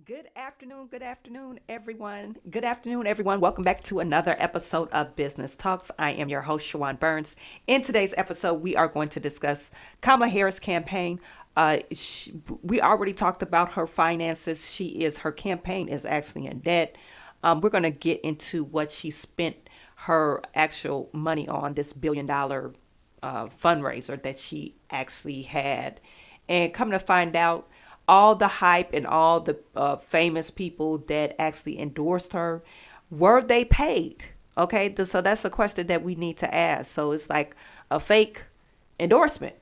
Good afternoon, everyone. Good afternoon, everyone. Welcome back to another episode of Business Talks. I am your host, Chawanne Burns. In today's episode, we are going to discuss Kamala Harris' campaign. We already talked about her finances. Her campaign is actually in debt. We're going to get into what she spent her actual money on, this $1 billion fundraiser that she actually had. And come to find out, all the hype and all the famous people that actually endorsed her, were they paid? Okay, so that's a question that we need to ask. So it's like a fake endorsement,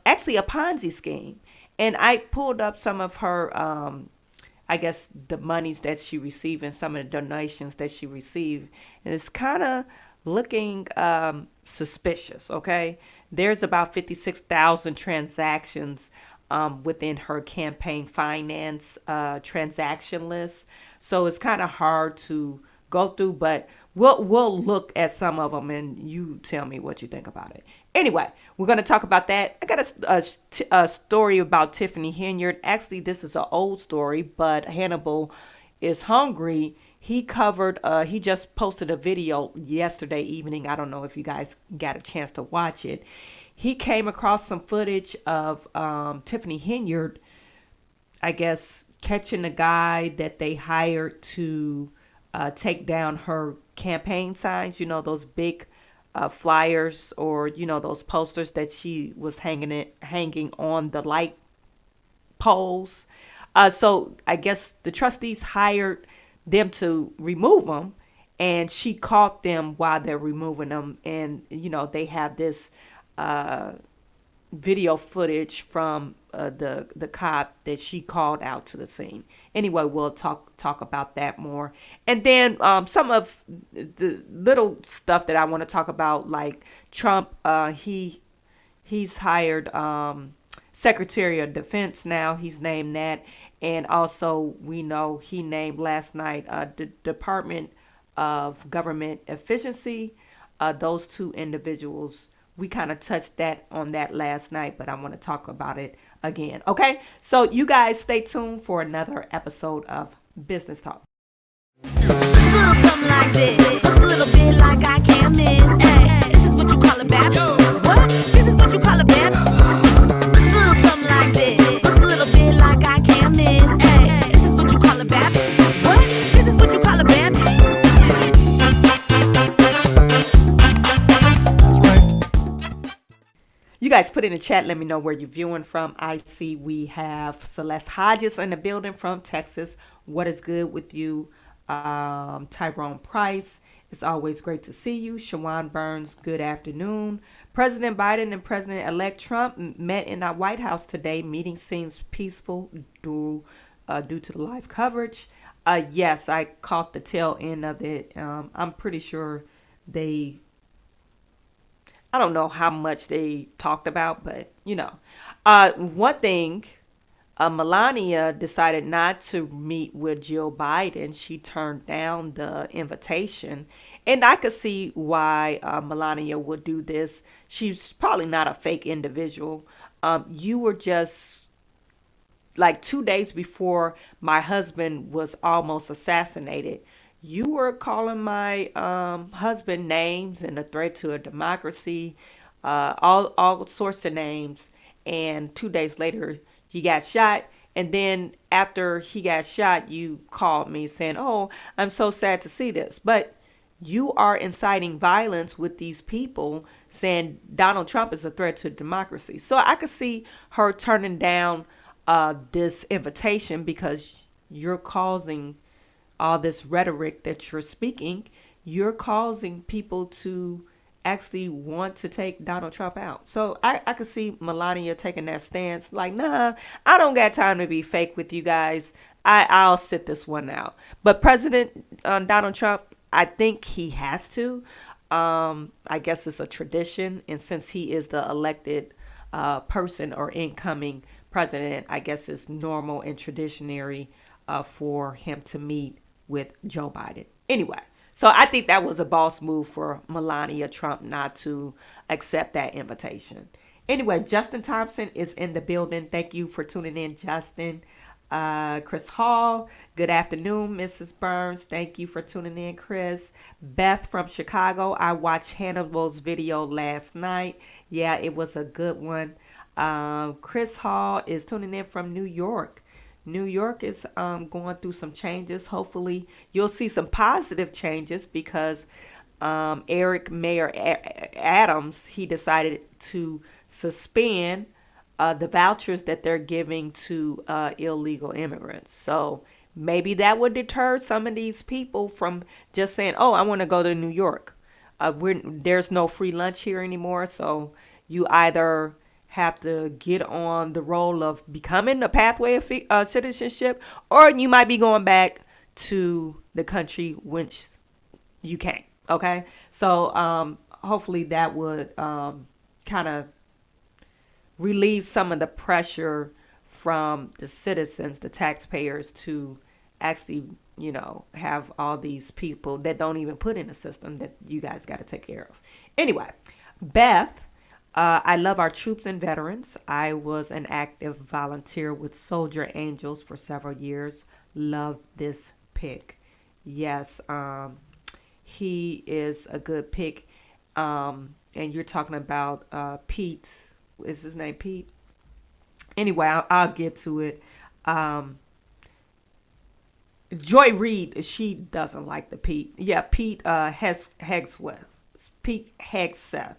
actually a Ponzi scheme. And I pulled up some of her, I guess, the monies that she received and some of the donations that she received. And it's kind of looking suspicious, okay? There's about 56,000 transactions within her campaign finance transaction list. So it's kind of hard to go through, but we'll look at some of them and you tell me what you think about it. Anyway, we're going to talk about that. I got a story about Tiffany Henyard. Actually, this is an old story, but Hannibal is hungry. He just posted a video yesterday evening. I don't know if you guys got a chance to watch it. He came across some footage of Tiffany Henyard, I guess, catching a guy that they hired to take down her campaign signs. You know, those big flyers, or those posters that she was hanging on the light poles. So I guess the trustees hired them to remove them, and she caught them while they're removing them. And they have this uh, video footage from the cop that she called out to the scene. Anyway, we'll talk about that more, and then some of the little stuff that I want to talk about, like Trump. He's hired Secretary of Defense now. He's named that, and also we know he named last night the Department of Government Efficiency. Those two individuals, we kind of touched that on that last night, but I want to talk about it again. Okay, so you guys stay tuned for another episode of Business Talk. Little something like this. Looks a little bit like I can't miss. Hey, this is what you call a bad. What? This is what you call a bad. Little something like this. Looks a little bit like I can't miss. Hey, this is what you call a bad. What? This is what you call a bad. You guys put in the chat, let me know where you're viewing from. I see we have Celeste Hodges in the building from Texas. What is good with you? Tyrone Price, it's always great to see you. Chawanne Burns, good afternoon. President Biden and President-elect Trump met in the White House today. Meeting seems peaceful due to the live coverage. Yes, I caught the tail end of it. I'm pretty sure I don't know how much they talked about, but one thing, Melania decided not to meet with Jill Biden. She turned down the invitation. And I could see why Melania would do this. She's probably not a fake individual. You were just like 2 days before my husband was almost assassinated. You were calling my husband names and a threat to a democracy, all sorts of names. And 2 days later, he got shot. And then after he got shot, you called me saying, "Oh, I'm so sad to see this." But you are inciting violence with these people saying Donald Trump is a threat to democracy. So I could see her turning down this invitation because you're causing all this rhetoric that you're speaking. You're causing people to actually want to take Donald Trump out. So I could see Melania taking that stance like, nah, I don't got time to be fake with you guys. I'll sit this one out. But President Donald Trump, I think he has to. I guess it's a tradition. And since he is the elected person or incoming president, I guess it's normal and traditionary for him to meet with Joe Biden. Anyway, so I think that was a boss move for Melania Trump not to accept that invitation. Anyway, Justin Thompson is in the building. Thank you for tuning in, Justin. Chris Hall, good afternoon, Mrs. Burns. Thank you for tuning in, Chris. Beth from Chicago, I watched Hannibal's video last night. Yeah, it was a good one. Chris Hall is tuning in from New York. New York is going through some changes. Hopefully, you'll see some positive changes because Eric Mayor Adams, he decided to suspend the vouchers that they're giving to illegal immigrants. So maybe that would deter some of these people from just saying, "Oh, I want to go to New York." There's no free lunch here anymore, so you either have to get on the role of becoming a pathway of citizenship, or you might be going back to the country which you came. Okay, so hopefully that would kind of relieve some of the pressure from the citizens, the taxpayers, to actually, have all these people that don't even put in the system that you guys got to take care of. Anyway, Beth, I love our troops and veterans. I was an active volunteer with Soldier Angels for several years. Love this pick. Yes, he is a good pick. And you're talking about Pete. Is his name Pete? Anyway, I'll get to it. Joy Reid, she doesn't like the Pete. Yeah, Pete Hegseth. Pete Hegseth.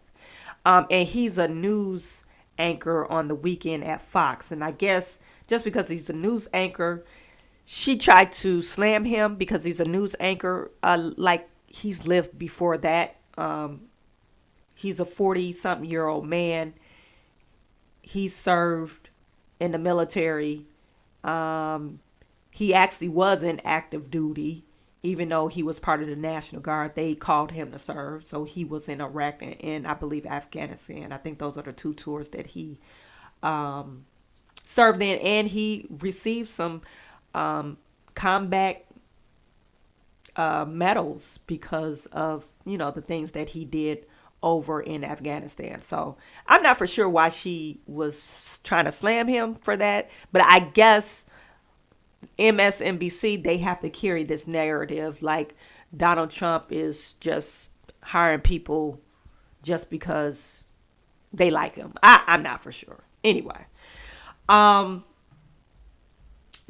And he's a news anchor on the weekend at Fox. And I guess just because he's a news anchor, she tried to slam him because he's a news anchor. Like he's lived before that. He's a 40-something-year-old man. He served in the military. He actually was in active duty, even though he was part of the National Guard. They called him to serve. So he was in Iraq and I believe Afghanistan. I think those are the two tours that he served in. And he received some combat medals because of, the things that he did over in Afghanistan. So I'm not for sure why she was trying to slam him for that, but I guess MSNBC, they have to carry this narrative like Donald Trump is just hiring people just because they like him. I'm not for sure. Anyway,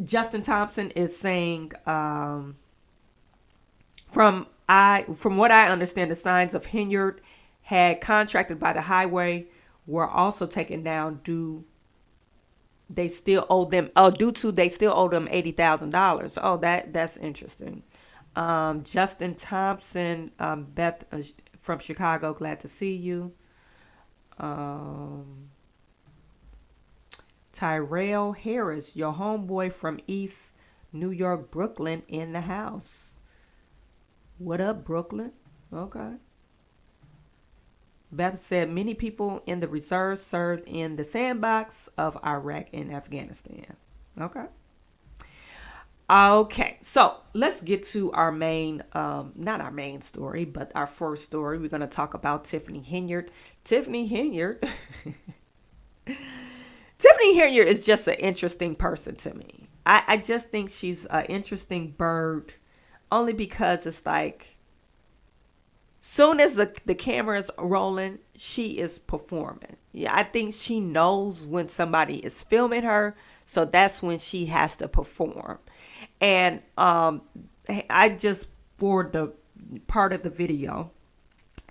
Justin Thompson is saying, from what I understand, the signs of Henyard had contracted by the highway were also taken down due to they still owe them $80,000. Oh, that's interesting. Justin Thompson, Beth from Chicago, glad to see you. Tyrell Harris, your homeboy from East New York, Brooklyn, in the house. What up, Brooklyn? Okay. Beth said many people in the reserves served in the sandbox of Iraq and Afghanistan. Okay. Okay, so let's get to our main, not our main story, but our first story. We're going to talk about Tiffany Henyard. Tiffany Henyard. Tiffany Henyard is just an interesting person to me. I just think she's an interesting bird only because it's like, soon as the camera is rolling, she is performing. Yeah, I think she knows when somebody is filming her, so that's when she has to perform. And I just, for the part of the video,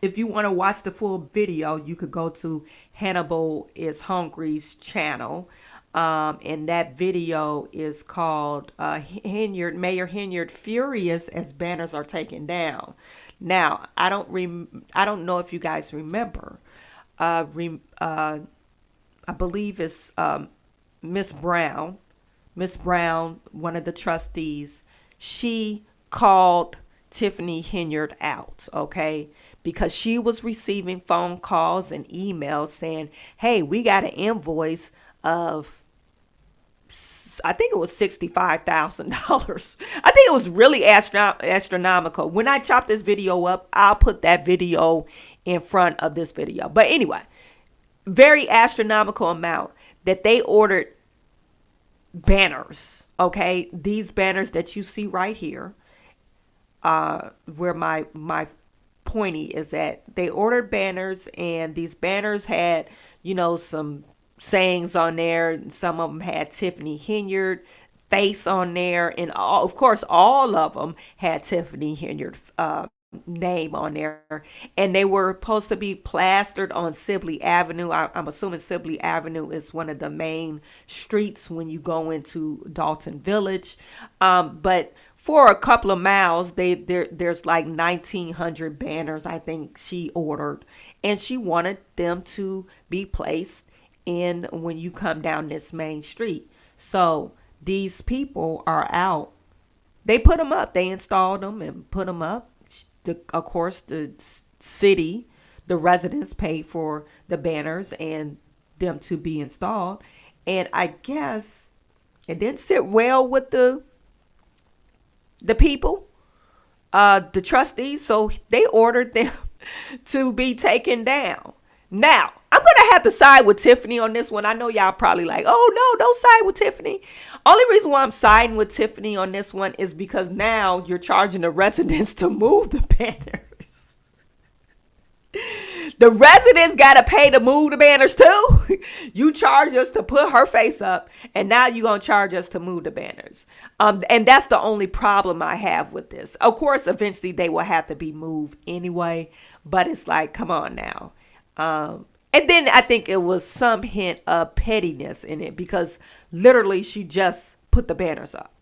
if you want to watch the full video, you could go to Hannibal is Hungry's channel. And that video is called Mayor Henyard Furious as Banners Are Taken Down. Now, I don't know if you guys remember. I believe it's Miss Brown. Miss Brown, one of the trustees, she called Tiffany Henyard out, okay? Because she was receiving phone calls and emails saying, hey, we got an invoice of, I think it was $65,000. I think it was really astronomical. When I chop this video up, I'll put that video in front of this video. But anyway, very astronomical amount that they ordered banners. Okay, these banners that you see right here, where my pointy is at. They ordered banners, and these banners had, some sayings on there. Some of them had Tiffany Henyard face on there, and of course, all of them had Tiffany Henyard name on there, and they were supposed to be plastered on Sibley Avenue. I'm assuming Sibley Avenue is one of the main streets when you go into Dalton Village, but for a couple of miles, there's like 1,900 banners I think she ordered, and she wanted them to be placed in when you come down this main street. So these people are out. They put them up. They installed them and put them up. Of course, the city, the residents paid for the banners and them to be installed. And I guess it didn't sit well with the people, the trustees. So they ordered them to be taken down. Now, I'm going to have to side with Tiffany on this one. I know y'all probably like, oh, no, don't side with Tiffany. Only reason why I'm siding with Tiffany on this one is because now you're charging the residents to move the banners. The residents got to pay to move the banners too. You charge us to put her face up, and now you're going to charge us to move the banners. And that's the only problem I have with this. Of course, eventually they will have to be moved anyway, but it's like, come on now. And then I think it was some hint of pettiness in it because literally she just put the banners up.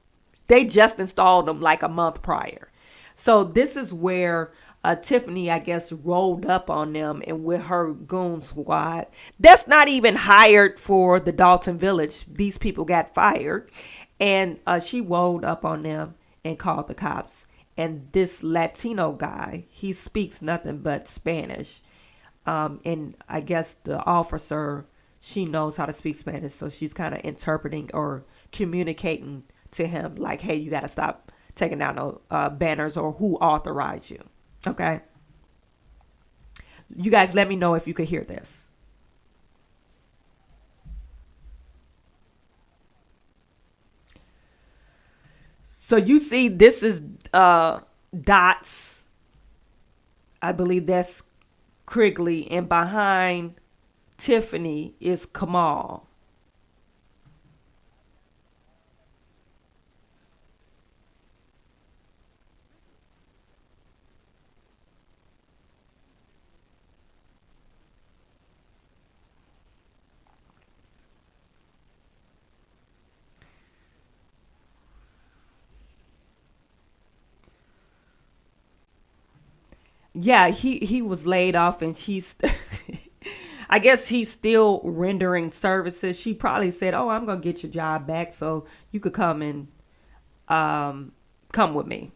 They just installed them like a month prior. So this is where Tiffany, I guess, rolled up on them, and with her goon squad, that's not even hired for the Dalton Village. These people got fired, and she rolled up on them and called the cops. And this Latino guy, he speaks nothing but Spanish. And I guess the officer, she knows how to speak Spanish, so she's kind of interpreting or communicating to him like, hey, you got to stop taking down banners, or who authorized you. Okay. You guys let me know if you could hear this. So you see, this is Dots. I believe that's Krigley, and behind Tiffany is Kamala. Yeah, he was laid off, and she's I guess he's still rendering services. She probably said, oh, I'm gonna get your job back so you could come and come with me.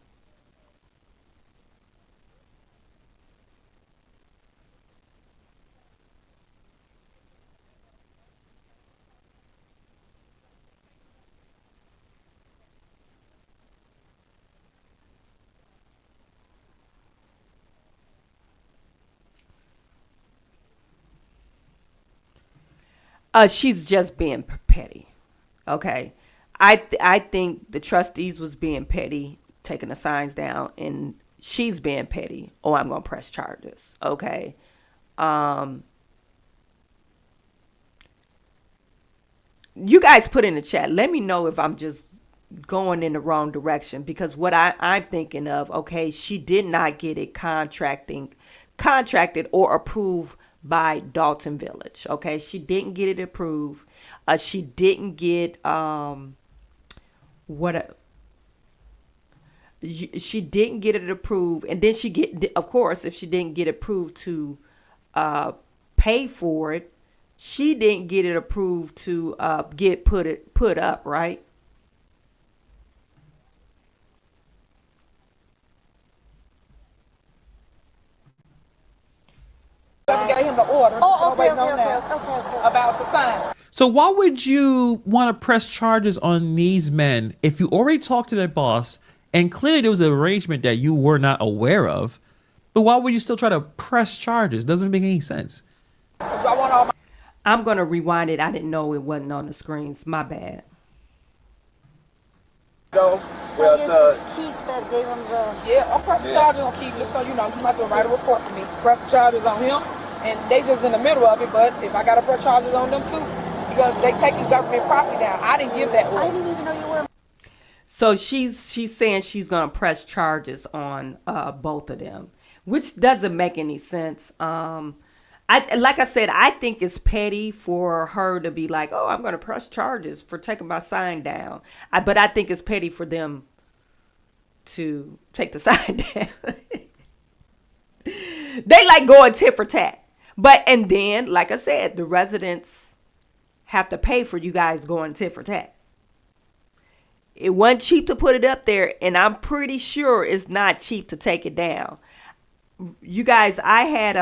She's just being petty. Okay. I think the trustees was being petty, taking the signs down, and she's being petty. Oh, I'm gonna press charges. Okay. Um, you guys put in the chat. Let me know if I'm just going in the wrong direction, because what I'm thinking of, okay, she did not get it contracted or approved by Dalton Village. Okay, she didn't get it approved. She didn't get what she didn't get it approved, and then she get, of course, if she didn't get approved to pay for it, she didn't get it approved to get put up, right? Gave him the order. Oh, okay, about the sign. So why would you want to press charges on these men if you already talked to their boss and clearly there was an arrangement that you were not aware of? But why would you still try to press charges? Doesn't make any sense. I want all my I'm gonna rewind it. I didn't know it wasn't on the screens. My bad. So I guess it's Keith that gave him the... Yeah, I'm pressing charges on Keith, just so you know. You might as well write a report for me. Pressing charges on him, and they just in the middle of it, but if I got to press charges on them too, because they taking government property down. I didn't give that order. I didn't even know you were... So she's saying she's going to press charges on both of them, which doesn't make any sense. Like I said, I think it's petty for her to be like, oh, I'm going to press charges for taking my sign down. But I think it's petty for them to take the sign down. They like going tit for tat. And then, like I said, the residents have to pay for you guys going tit for tat. It wasn't cheap to put it up there, and I'm pretty sure it's not cheap to take it down. You guys, I had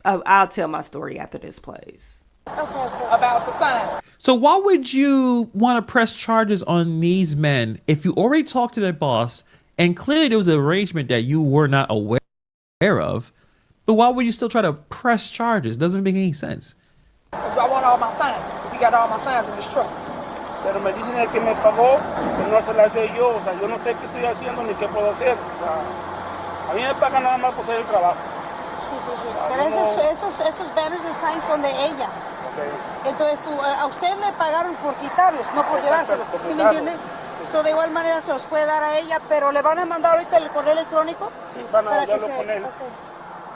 I'll tell my story after this plays. Okay. About the sign. So why would you want to press charges on these men if you already talked to their boss and clearly there was an arrangement that you were not aware of? But why would you still try to press charges? Doesn't make any sense. Because I want all my signs. Because he got all my signs in his truck. Pero me dicen el que me pagó, que no se las dé yo, o sea, yo no sé qué estoy haciendo ni qué puedo hacer. O sea, a mí me pagan nada más por hacer el trabajo. Sí. Pero esos banners y signs son de ella. Okay. Entonces, a usted le pagaron por quitarlos, no por llevárselos. ¿Sí me entiende? So, de igual manera se los puede dar a ella, pero le van a mandar ahorita el correo electrónico. Sí, van a para ya lo que con él. Okay.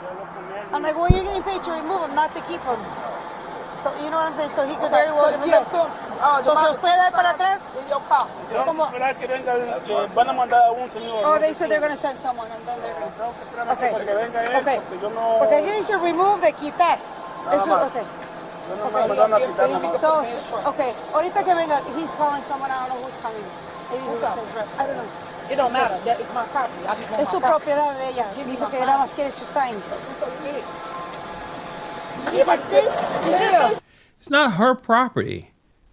Ya lo con él. I'm like, well, you're getting paid to remove them, not to keep them. So, you know what I'm saying? So he could very well give them back. So, ¿se los puede dar para atrás? Yo ¿Cómo? esperar que venga, que van a mandar a un señor. Oh, no they sé said quién. they're going to send someone and then they're going to... Okay. Para que venga él, Okay. porque yo no... Porque aquí dice remove de quitar. Eso, más. okay. Yo no me van a quitar nada más. So, okay. Ahorita que venga, he's calling someone, I don't know who's coming. Maybe he's his rep. I don't know. It don't matter. That is my property. I just want Es su my property. propiedad de ella. Dice que nada más quiere sus signs. Yeah. It's not her property.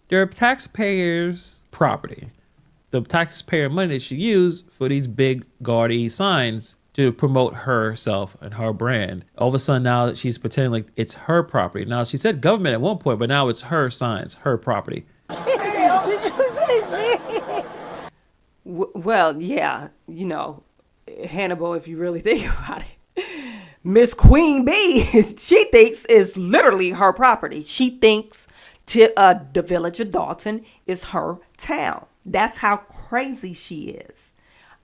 They're taxpayers' property. The taxpayer money that she used for these big gaudy signs to promote herself and her brand. All of a sudden now she's pretending like it's her property. Now she said government at one point, but now it's her signs, her property. Did you say sí? Well, yeah, you know, Hannibal, if you really think about it, Miss Queen Bee, she thinks is literally her property. She thinks the village of Dalton is her town. That's how crazy she is.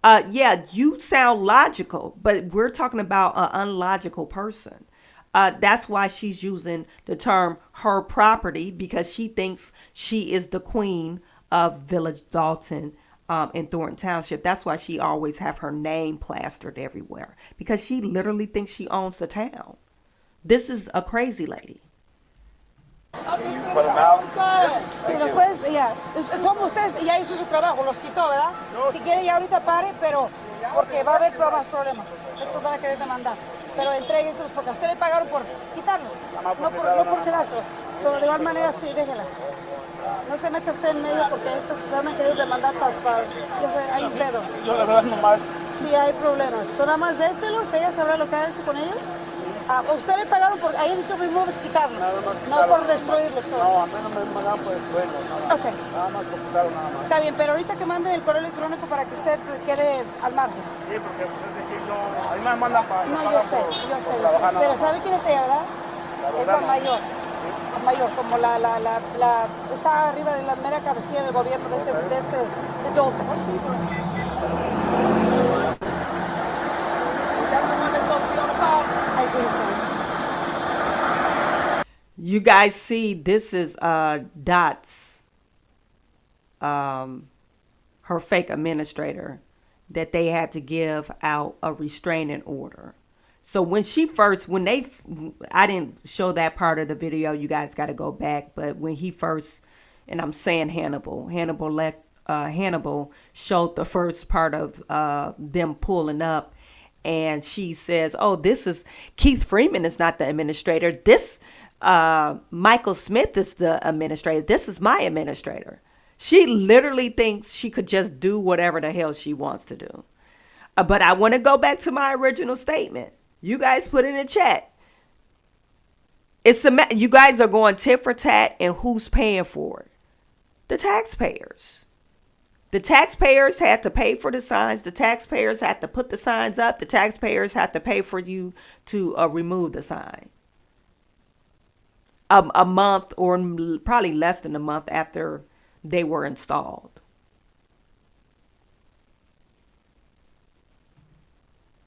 Yeah, you sound logical, but we're talking about an unlogical person. That's why she's using the term her property, because she thinks she is the queen of Village Dalton in Thornton Township. That's why she always have her name plastered everywhere, because she literally thinks she owns the town. This is a crazy lady. Si los puedes, ya. Son ustedes, ya hizo su trabajo, los quitó, ¿verdad? Si quiere ya ahorita pare, pero porque va a haber más problemas. Esto van a querer demandar. Pero entrégueselos porque a usted le pagaron por quitarlos, no por quedárselos. So, de igual manera, sí, déjela. No se meta usted en medio porque estos se van a querer demandar para ya sé, hay un pedo. Yo la verdad nomás. Sí, hay problemas. So, nada más déselos, ella sabrá lo que hace con ellos. A usted le pagaron por, ahí dice remove, quitarlos, no por destruirlos. No, a mí no me mandan por destruirlos. Ok. Nada más por quitarlos, nada más. Está bien, pero ahorita que manden el correo electrónico para que usted quede al margen. Sí, porque pues, es decir, yo, a mí me mandan para... No, yo sé. Pero ¿sabe quién es ella, verdad? Es la mayor. La mayor, como la está arriba de la mera cabecilla del gobierno de Dalton. You guys see, this is Dot's, her fake administrator, that they had to give out a restraining order. So when I didn't show that part of the video, you guys got to go back. But when he first, and I'm saying Hannibal showed the first part of them pulling up, and she says, oh, this is Keith Freeman is not the administrator. This Michael Smith is the administrator. This is my administrator. She literally thinks she could just do whatever the hell she wants to do. But I want to go back to my original statement. You guys put in the chat. You guys are going tit for tat, and who's paying for it? The taxpayers. The taxpayers had to pay for the signs. The taxpayers had to put the signs up. The taxpayers had to pay for you to remove the sign. A month or probably less than a month after they were installed.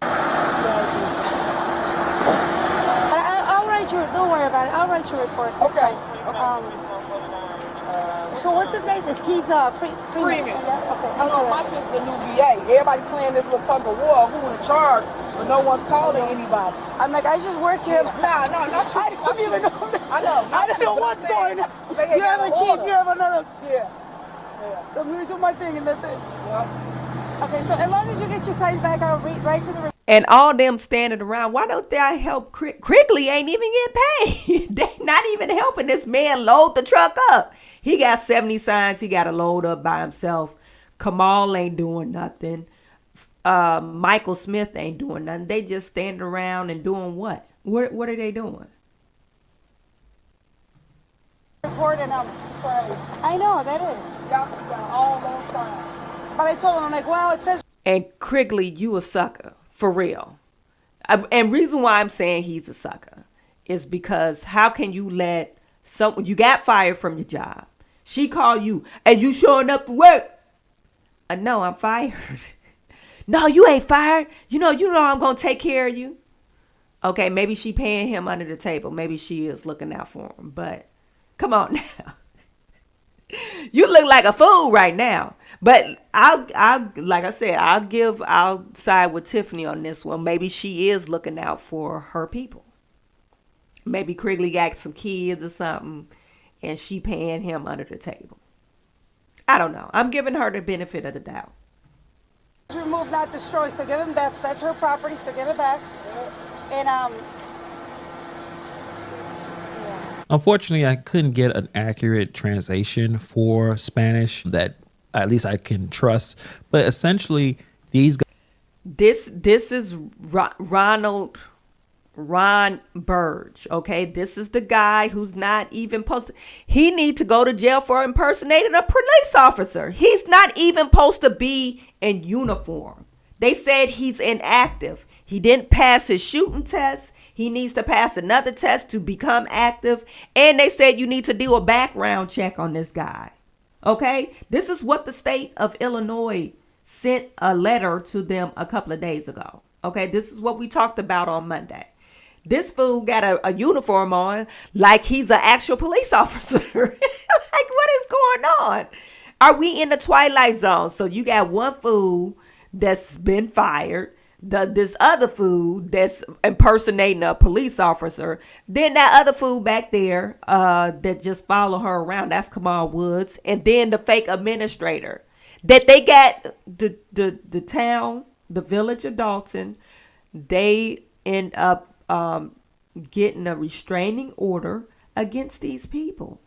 I'll write your. Don't worry about it. I'll write your report. Okay. So what's his name? Is Keith Freeman? Freeman. Yeah. Okay. You know, my kid's the new VA. Everybody playing this little tug of war, who in charge, but no one's calling anybody. I'm like, I just work here. Nah, not you. I don't even know. I know. I don't know what's going on. You have a chief. You have another. Yeah. So I'm gonna do my thing, and that's it. Yeah. Okay. So as long as you get your signs back, I'll write to the. And all them standing around, why don't they help? Quigley ain't even getting paid. They not even helping this man load the truck up. He got 70 signs he got to load up by himself. Kamala ain't doing nothing. Michael Smith ain't doing nothing. They just standing around and doing what? What are they doing? Report and I know that is. Y'all got all those signs. But I told him, I'm like, well, it says. And Quigley, you a sucker. For real. And reason why I'm saying he's a sucker is because how can you let someone, you got fired from your job. She called you and you showing up for work. No, I'm fired. No, you ain't fired. You know I'm going to take care of you. Okay, maybe she paying him under the table. Maybe she is looking out for him. But come on now. You look like a fool right now. But I'll like I said, I'll side with Tiffany on this one. Maybe she is looking out for her people. Maybe Quigley got some kids or something and she paying him under the table. I don't know. I'm giving her the benefit of the doubt. Remove, not destroy. So give him back. That's her property. So give it back. And Unfortunately, I couldn't get an accurate translation for Spanish that at least I can trust. But essentially, these guys. This is Ron Burge, okay? This is the guy who's not even supposed to. He need to go to jail for impersonating a police officer. He's not even supposed to be in uniform. They said he's inactive. He didn't pass his shooting test. He needs to pass another test to become active. And they said you need to do a background check on this guy. Okay? This is what the state of Illinois sent a letter to them a couple of days ago. Okay? This is what we talked about on Monday. This fool got a uniform on like he's an actual police officer. Like, what is going on? Are we in the twilight zone? So you got one fool that's been fired. This other fool that's impersonating a police officer. Then that other fool back there that just follow her around. That's Kamala Woods. And then the fake administrator. That they got the town, the village of Dalton. They end up getting a restraining order against these people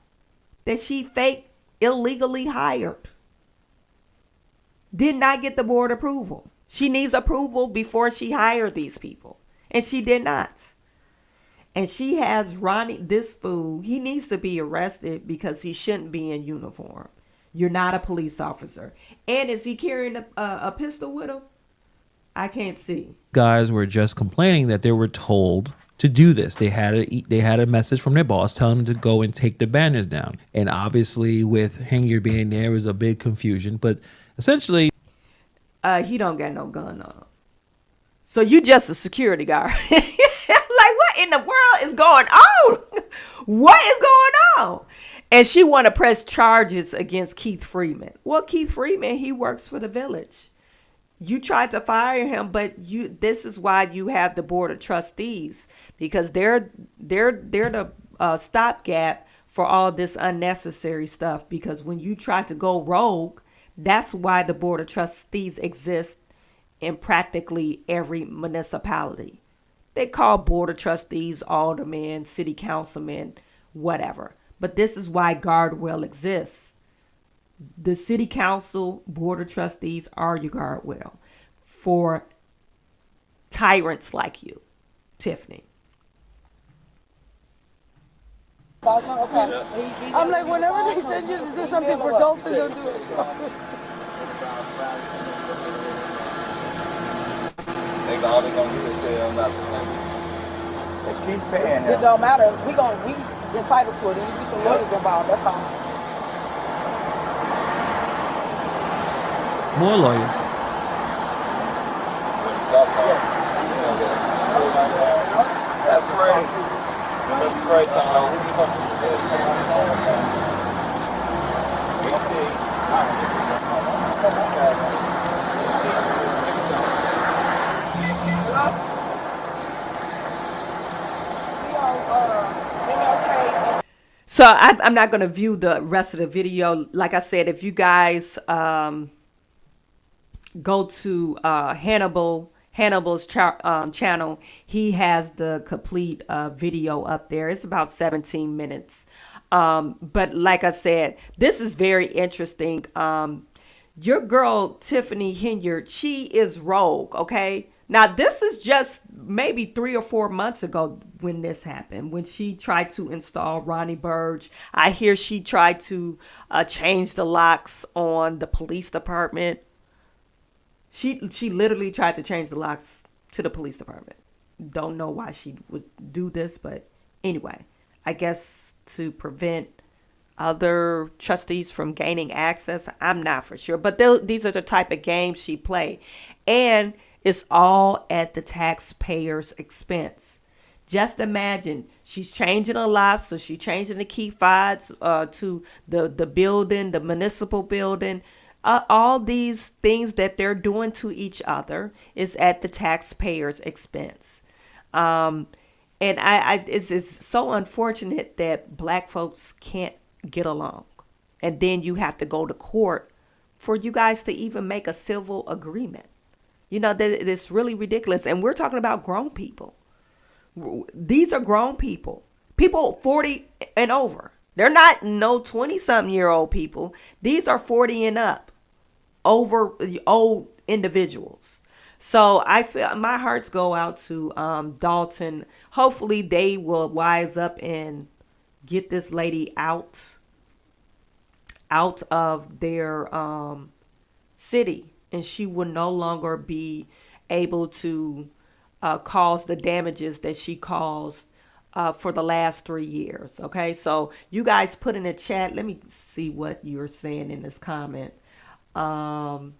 that she fake illegally hired. Did not get the board approval. She needs approval before she hired these people. And she did not. And she has Ronnie, this fool, he needs to be arrested because he shouldn't be in uniform. You're not a police officer. And is he carrying a pistol with him? I can't see. Guys were just complaining that they were told to do this. They had a message from their boss telling them to go and take the banners down. And obviously with Henyard being there was a big confusion. But essentially, he don't got no gun on him. So you just a security guard. Like, what in the world is going on? What is going on? And she want to press charges against Keith Freeman. Well, Keith Freeman, he works for the village. You tried to fire him, but this is why you have the board of trustees, because they're the stopgap for all this unnecessary stuff. Because when you try to go rogue, that's why the board of trustees exists in practically every municipality. They call board of trustees aldermen, city councilmen, whatever. But this is why Guardrail exists. The city council, board of trustees are your guardrail for tyrants like you, Tiffany. I'm like, whenever they send you to do something for Dalton, don't do it. all they're gonna do is tell not to send it. They keep paying It him. don't matter. We entitled to it. And we the lawyers involved. That's all. More lawyers. That's crazy. That's crazy. We see. So I'm not going to view the rest of the video. Like I said, if you guys go to Hannibal's channel, he has the complete video up there. It's about 17 minutes. But like I said, this is very interesting. Your girl, Tiffany Henyard, she is rogue, okay? Now, this is just maybe 3 or 4 months ago when this happened, when she tried to install Ronnie Burge. I hear she tried to change the locks on the police department. She literally tried to change the locks to the police department. Don't know why she would do this, but anyway, I guess to prevent other trustees from gaining access. I'm not for sure, but these are the type of games she played, and it's all at the taxpayer's expense. Just imagine, she's changing a lot, so she's changing the key fobs to the building, the municipal building. All these things that they're doing to each other is at the taxpayer's expense. And it's so unfortunate that black folks can't get along. And then you have to go to court for you guys to even make a civil agreement. You know, it's really ridiculous. And we're talking about grown people. These are grown people. People 40 and over. They're not no 20-something-year-old people. These are 40 and up. Over old individuals. So I feel my hearts go out to Dalton. Hopefully they will wise up and get this lady out of their city, and she will no longer be able to cause the damages that she caused for the last 3 years. Okay, so you guys put in the chat. Let me see what you're saying in this comment. Yuck,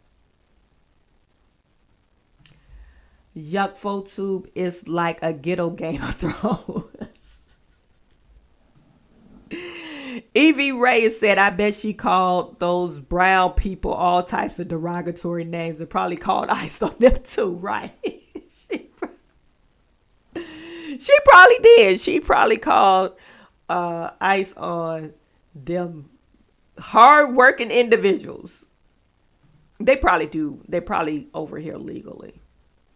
PhoTube is like a ghetto Game of Thrones. Evie Reyes said, I bet she called those brown people all types of derogatory names and probably called ICE on them too, right? She probably did. She probably called ICE on them hard-working individuals. They probably do. They probably over here legally.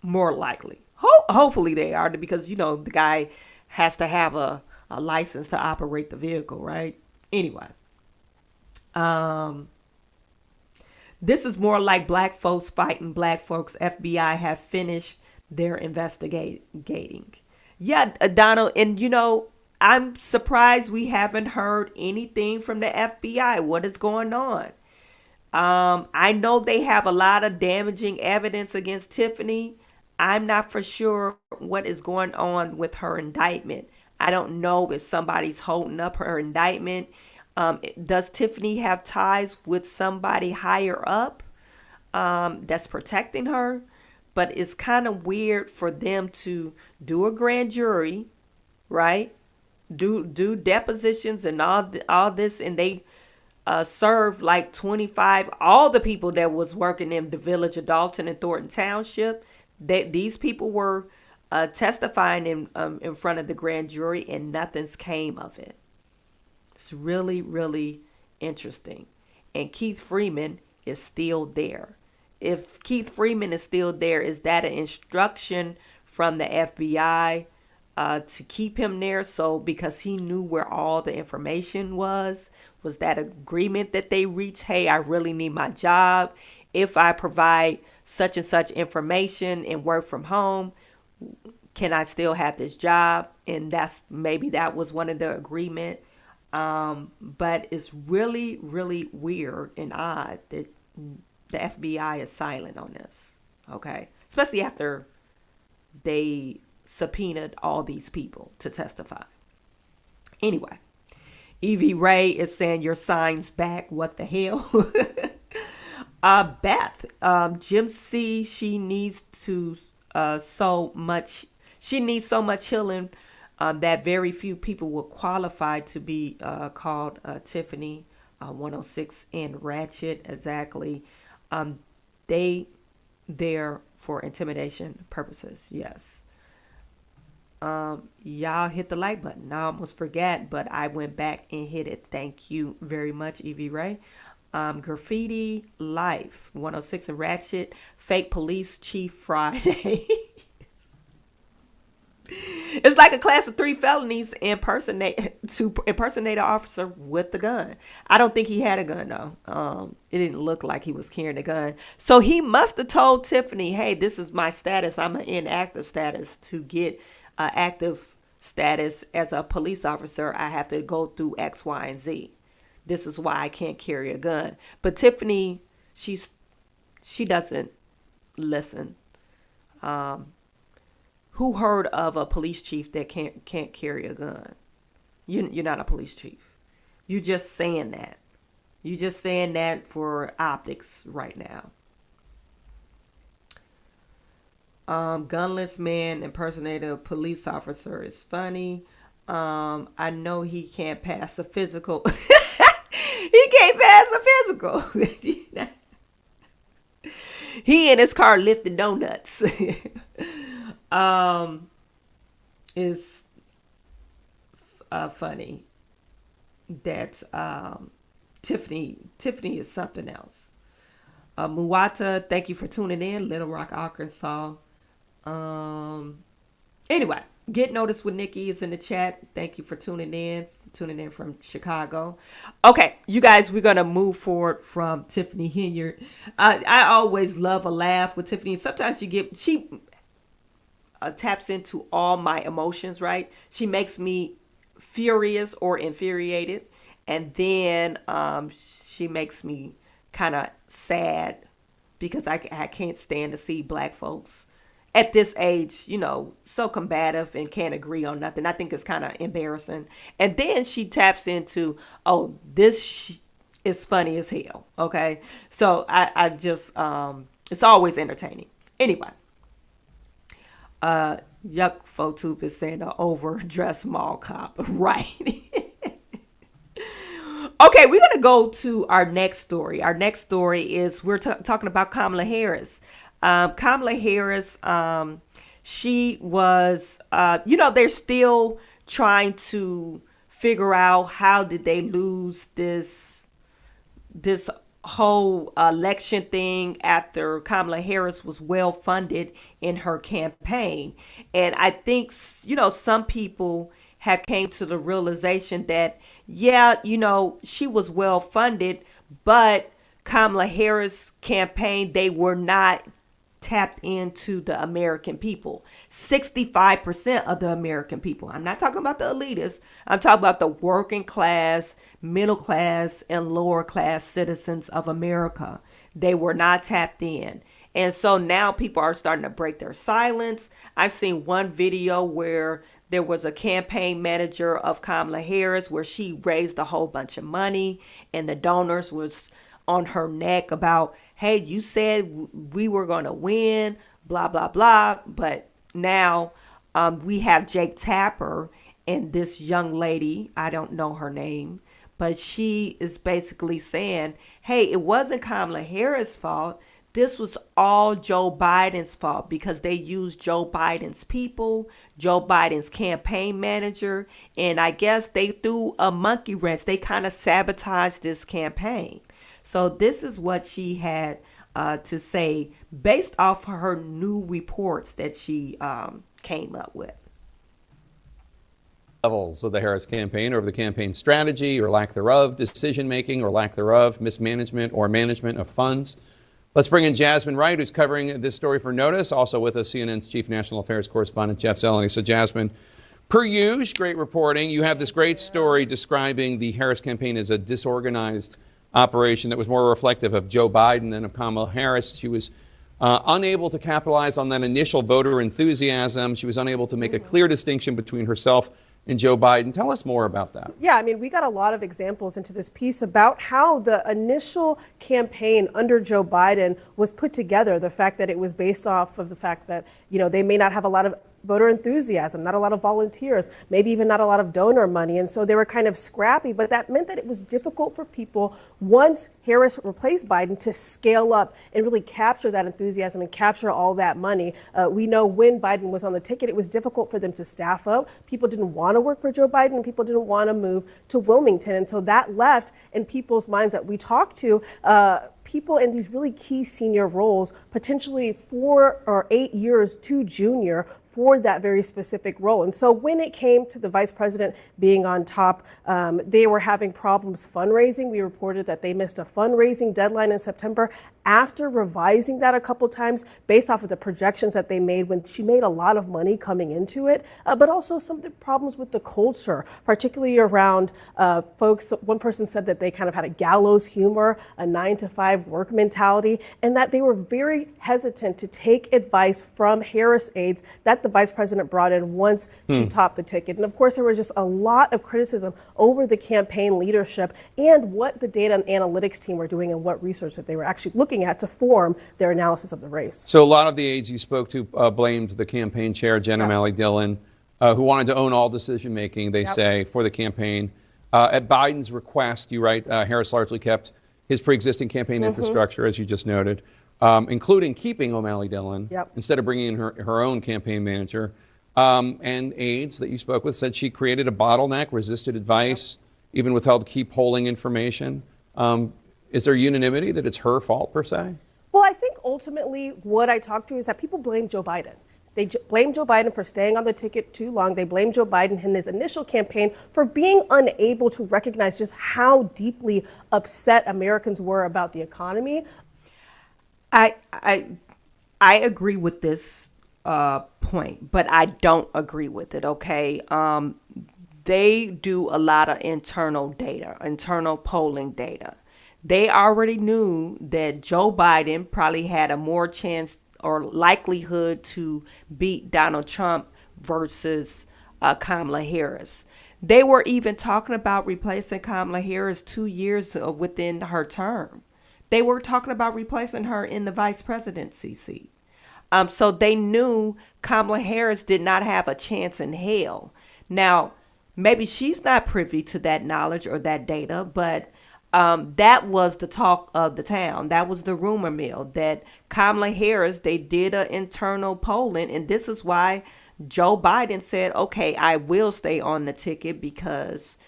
More likely. Hopefully they are, because, you know, the guy has to have a license to operate the vehicle, right? Anyway. This is more like black folks fighting black folks. FBI have finished their investigating. Yeah, Donald, and, you know, I'm surprised we haven't heard anything from the FBI. What is going on? I know they have a lot of damaging evidence against Tiffany. I'm not for sure what is going on with her indictment. I don't know if somebody's holding up her indictment. Does Tiffany have ties with somebody higher up that's protecting her? But it's kind of weird for them to do a grand jury, right? Do depositions and all this, and they served like 25, all the people that was working in the village of Dalton and Thornton Township. These people were testifying in front of the grand jury, and nothing's came of it. It's really, really interesting. And Keith Freeman is still there. If Keith Freeman is still there, is that an instruction from the FBI to keep him there? So because he knew where all the information was that agreement that they reached? Hey, I really need my job. If I provide such and such information and work from home, can I still have this job? And maybe that was one of the agreement. But it's really, really weird and odd that the FBI is silent on this. Okay. Especially after they subpoenaed all these people to testify. Anyway, Evie Ray is saying your sign's back. What the hell? Beth, Jim C. She needs so much healing that very few people will qualify to be called Tiffany 106 and Ratchet. Exactly. They there for intimidation purposes. Yes. Y'all hit the like button. I almost forgot, but I went back and hit it. Thank you very much, Evie Ray. Graffiti Life 106 and Ratchet. Fake Police Chief Friday. It's like a class of 3 felonies impersonate an officer with the gun. I don't think he had a gun though. It didn't look like he was carrying a gun. So he must have told Tiffany, "Hey, this is my status. I'm an inactive status. To get active status as a police officer, I have to go through X, Y, and Z. This is why I can't carry a gun." But Tiffany, she doesn't listen. Who heard of a police chief that can't carry a gun? You're not a police chief. You just saying that. You just saying that for optics right now. Gunless man impersonating a police officer is funny. I know he can't pass a physical. He can't pass a physical. He in his car lifting donuts. Is funny that Tiffany is something else. Muwata, thank you for tuning in. Little Rock, Arkansas. Anyway, Get Noticed with Nikki is in the chat. Thank you for tuning in from Chicago. Okay, you guys, we're going to move forward from Tiffany Henyard. I always love a laugh with Tiffany. Sometimes she taps into all my emotions, right? She makes me furious or infuriated. And then she makes me kind of sad because I can't stand to see black folks at this age, so combative and can't agree on nothing. I think it's kind of embarrassing. And then she taps into, oh, this is funny as hell. Okay. So I just, it's always entertaining. Anyway, Yuck Photube is saying an overdressed mall cop. Right. Okay, we're going to go to our next story. Our next story is we're talking about Kamala Harris. Kamala Harris, she was, they're still trying to figure out how did they lose this whole election thing after Kamala Harris was well funded in her campaign. And I think, some people have came to the realization that, she was well funded, but Kamala Harris campaign, they were not tapped into the American people. 65% of the American people. I'm not talking about the elitists. I'm talking about the working class, middle class, and lower class citizens of America. They were not tapped in. And so now people are starting to break their silence. I've seen one video where there was a campaign manager of Kamala Harris where she raised a whole bunch of money and the donors was on her neck about, hey, you said we were going to win, blah, blah, blah. But now we have Jake Tapper and this young lady, I don't know her name, but she is basically saying, hey, it wasn't Kamala Harris' fault. This was all Joe Biden's fault because they used Joe Biden's people, Joe Biden's campaign manager, and I guess they threw a monkey wrench. They kind of sabotaged this campaign. So this is what she had to say based off her new reports that she came up with. Levels of the Harris campaign over the campaign strategy or lack thereof, decision making or lack thereof, mismanagement or management of funds. Let's bring in Jasmine Wright, who's covering this story for Notice. Also with us, CNN's Chief National Affairs Correspondent, Jeff Zeleny. So Jasmine, per usual, great reporting. You have this great story describing the Harris campaign as a disorganized operation that was more reflective of Joe Biden than of Kamala Harris. She was unable to capitalize on that initial voter enthusiasm. She was unable to make a clear distinction between herself and Joe Biden. Tell us more about that. Yeah, I mean, we got a lot of examples into this piece about how the initial campaign under Joe Biden was put together. The fact that it was based off of the fact that, they may not have a lot of voter enthusiasm, not a lot of volunteers, maybe even not a lot of donor money. And so they were kind of scrappy, but that meant that it was difficult for people once Harris replaced Biden to scale up and really capture that enthusiasm and capture all that money. We know when Biden was on the ticket, it was difficult for them to staff up. People didn't want to work for Joe Biden and people didn't want to move to Wilmington. And so that left in people's minds that we talked to, people in these really key senior roles, potentially 4 or 8 years too junior for that very specific role. And so when it came to the vice president being on top, they were having problems fundraising. We reported that they missed a fundraising deadline in September after revising that a couple times based off of the projections that they made when she made a lot of money coming into it, but also some of the problems with the culture, particularly around folks. One person said that they kind of had a gallows humor, a 9-to-5 work mentality, and that they were very hesitant to take advice from Harris aides that the vice president brought in once she topped the ticket. And of course, there was just a lot of criticism over the campaign leadership and what the data and analytics team were doing and what research that they were actually looking at to form their analysis of the race. So a lot of the aides you spoke to blamed the campaign chair, Jen O'Malley Dillon, who wanted to own all decision making, they say, for the campaign. At Biden's request, you write, Harris largely kept his pre-existing campaign infrastructure, as you just noted, including keeping O'Malley Dillon instead of bringing in her own campaign manager. And aides that you spoke with said she created a bottleneck, resisted advice, even withheld key polling information. Is there unanimity that it's her fault, per se? Well, I think ultimately what I talked to is that people blame Joe Biden. They blame Joe Biden for staying on the ticket too long. They blame Joe Biden in his initial campaign for being unable to recognize just how deeply upset Americans were about the economy. I agree with this point, but I don't agree with it. Okay, they do a lot of internal data, internal polling data. They already knew that Joe Biden probably had a more chance or likelihood to beat Donald Trump versus Kamala Harris. They were even talking about replacing Kamala Harris 2 years within her term. They were talking about replacing her in the vice presidency seat. So they knew Kamala Harris did not have a chance in hell. Now, maybe she's not privy to that knowledge or that data, but that was the talk of the town. That was the rumor mill that Kamala Harris, they did an internal polling. And this is why Joe Biden said, okay, I will stay on the ticket because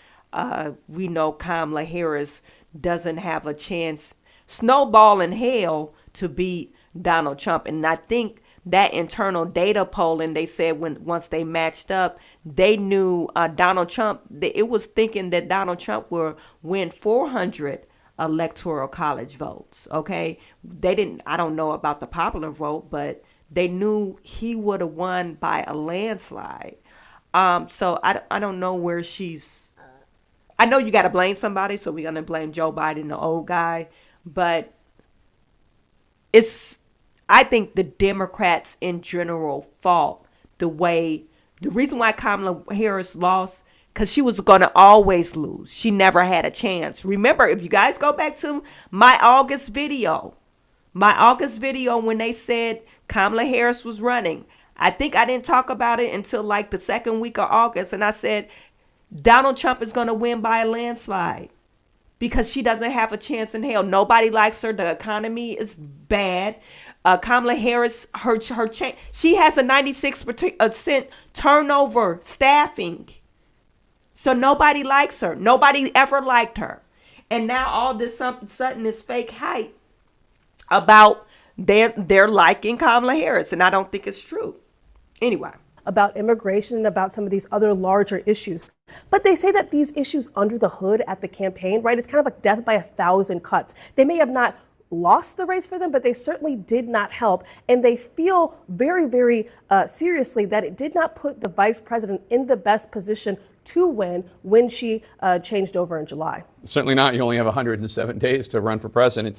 we know Kamala Harris doesn't have a chance, snowball in hell, to beat Donald Trump. And I think that internal data polling, they said once they matched up, they knew Donald Trump, it was thinking that Donald Trump will win 400 electoral college votes. Okay. They didn't, I don't know about the popular vote, but they knew he would have won by a landslide. So I don't know where she's, I know you got to blame somebody. So we're going to blame Joe Biden, the old guy, but I think the Democrats in general fought the reason why Kamala Harris lost, because she was going to always lose. She never had a chance. Remember, if you guys go back to my August video when they said Kamala Harris was running, I think I didn't talk about it until like the second week of August. And I said, Donald Trump is going to win by a landslide because she doesn't have a chance in hell. Nobody likes her. The economy is bad. Kamala Harris, she has a 96% turnover staffing. So nobody likes her. Nobody ever liked her. And now all this sudden is fake hype about they're liking Kamala Harris. And I don't think it's true. Anyway. About immigration and about some of these other larger issues. But they say that these issues under the hood at the campaign, right, it's kind of like death by 1,000 cuts. They may have not lost the race for them, but they certainly did not help. And they feel very, very seriously that it did not put the vice president in the best position to win when she changed over in July. Certainly not. You only have 107 days to run for president.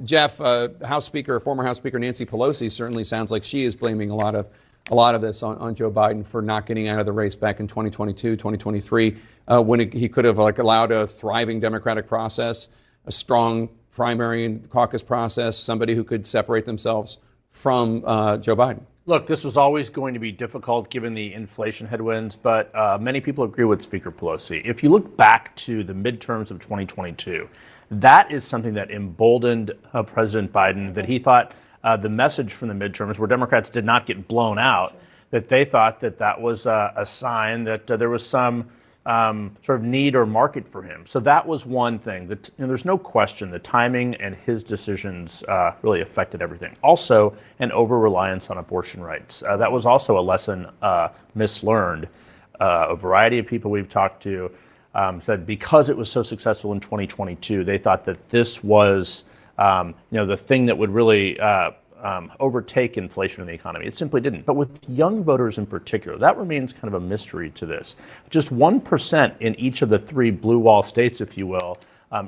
Jeff, former House Speaker Nancy Pelosi certainly sounds like she is blaming a lot of this on Joe Biden for not getting out of the race back in 2022, 2023, when he could have allowed a thriving Democratic process, a strong primary and caucus process, somebody who could separate themselves from Joe Biden. Look, this was always going to be difficult given the inflation headwinds, but many people agree with Speaker Pelosi. If you look back to the midterms of 2022, that is something that emboldened President Biden, that he thought the message from the midterms, where Democrats did not get blown out, that they thought that was a sign that there was some sort of need or market for him. So that was one thing. There's no question the timing and his decisions really affected everything. Also, an over-reliance on abortion rights. That was also a lesson mislearned. A variety of people we've talked to said because it was so successful in 2022, they thought that this was the thing that would really overtake inflation in the economy. It simply didn't. But with young voters in particular, that remains kind of a mystery to this. Just 1% in each of the three blue wall states, if you will,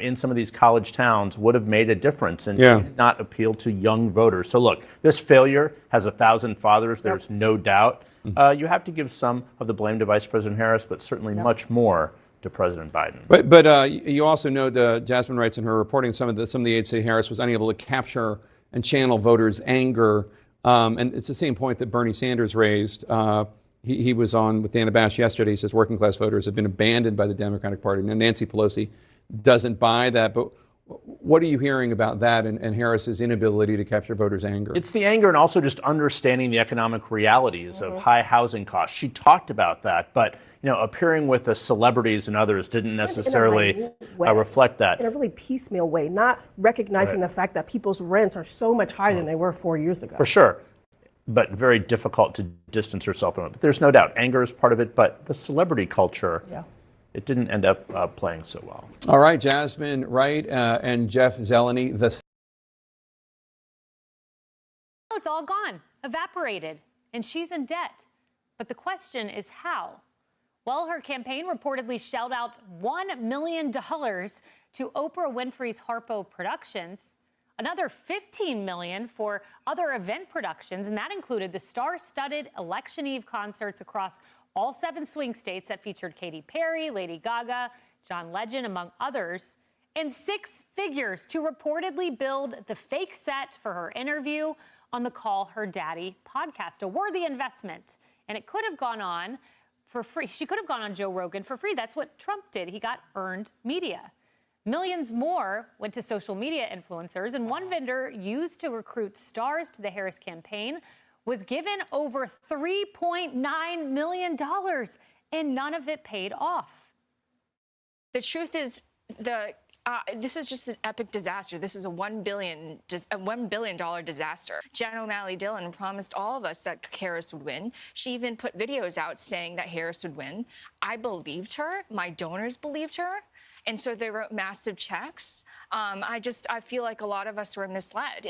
in some of these college towns would have made a difference and did not appeal to young voters. So look, this failure has 1,000 fathers. There's no doubt. You have to give some of the blame to Vice President Harris, but certainly much more to President Biden. But you also know Jasmine writes in her reporting some of the aides say Harris was unable to capture and channel voters' anger. And it's the same point that Bernie Sanders raised. He was on with Dana Bash yesterday. He says working class voters have been abandoned by the Democratic Party. And Nancy Pelosi doesn't buy that. But what are you hearing about that and Harris's inability to capture voters' anger? It's the anger and also just understanding the economic realities of high housing costs. She talked about that, but appearing with the celebrities and others didn't necessarily reflect that. In a really piecemeal way, not recognizing the fact that people's rents are so much higher than they were 4 years ago. For sure, but very difficult to distance herself from it. But there's no doubt, anger is part of it, but the celebrity culture, it didn't end up playing so well. All right, Jasmine Wright and Jeff Zeleny, It's all gone, evaporated, and she's in debt. But the question is how? Well, her campaign reportedly shelled out $1 million to Oprah Winfrey's Harpo Productions, another $15 million for other event productions, and that included the star-studded Election Eve concerts across all 7 swing states that featured Katy Perry, Lady Gaga, John Legend, among others, and 6 figures to reportedly build the fake set for her interview on the Call Her Daddy podcast, a worthy investment. And it could have gone on for free. She could have gone on Joe Rogan for free. That's what Trump did. He got earned media. Millions more went to social media influencers, and one vendor used to recruit stars to the Harris campaign was given over $3.9 million, and none of it paid off. The truth is, this is just an epic disaster. This is a $1 billion disaster. Jen O'Malley Dillon promised all of us that Harris would win. She even put videos out saying that Harris would win. I believed her. My donors believed her. And so they wrote massive checks. I feel like a lot of us were misled.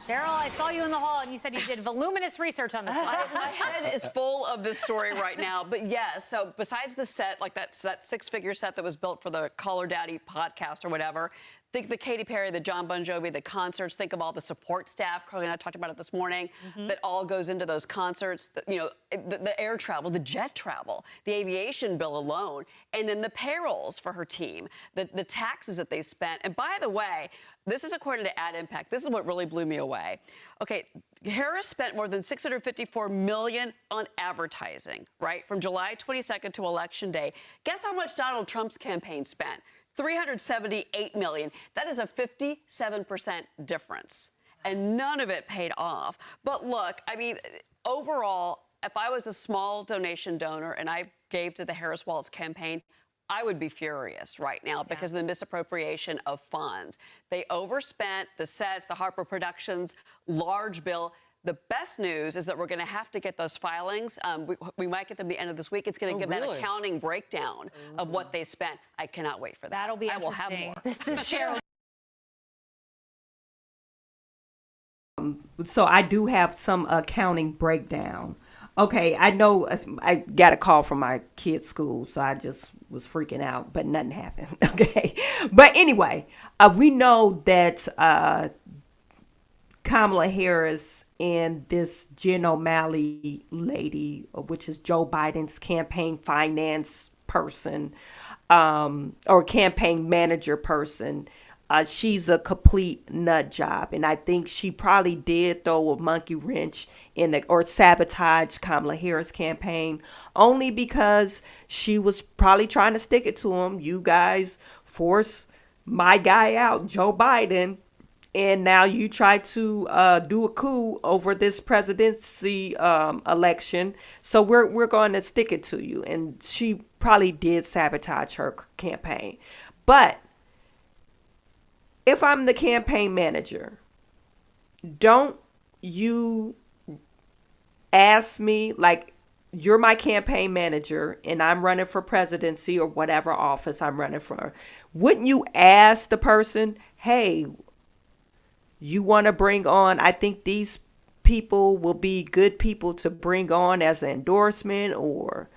Cheryl, I saw you in the hall and you said you did voluminous research on this one. My head is full of this story right now. But yes, so besides the set, like that 6-figure set that was built for the Call Her Daddy podcast or whatever, think the Katy Perry, the John Bon Jovi, the concerts, think of all the support staff. Carly and I talked about it this morning, that all goes into those concerts, the air travel, the jet travel, the aviation bill alone, and then the payrolls for her team, the taxes that they spent. And by the way, this is according to Ad Impact. This is what really blew me away. Okay, Harris spent more than $654 million on advertising, right? From July 22nd to Election Day. Guess how much Donald Trump's campaign spent? $378 million. That is a 57% difference. And none of it paid off. But look, I mean, overall, if I was a small donation donor and I gave to the Harris Walz campaign, I would be furious right now because of the misappropriation of funds. They overspent the sets, the Harpo Productions, large bill. The best news is that we're going to have to get those filings. We might get them the end of this week. It's going to give that accounting breakdown of what they spent. I cannot wait for that. That'll be interesting. I will have more. This is Cheryl. So I do have some accounting breakdown. Okay, I know I got a call from my kid's school, so I just was freaking out, but nothing happened. Okay. But anyway, we know that Kamala Harris and this Jen O'Malley lady, which is Joe Biden's campaign finance person, or campaign manager person, she's a complete nut job. And I think she probably did throw a monkey wrench in the, or sabotage Kamala Harris campaign, only because she was probably trying to stick it to him. You guys force my guy out, Joe Biden, and now you try to do a coup over this presidency election. So we're going to stick it to you. And she probably did sabotage her campaign. But if I'm the campaign manager, don't you ask me, like, you're my campaign manager and I'm running for presidency or whatever office I'm running for. Wouldn't you ask the person, hey, you want to bring on, I think these people will be good people to bring on as an endorsement, or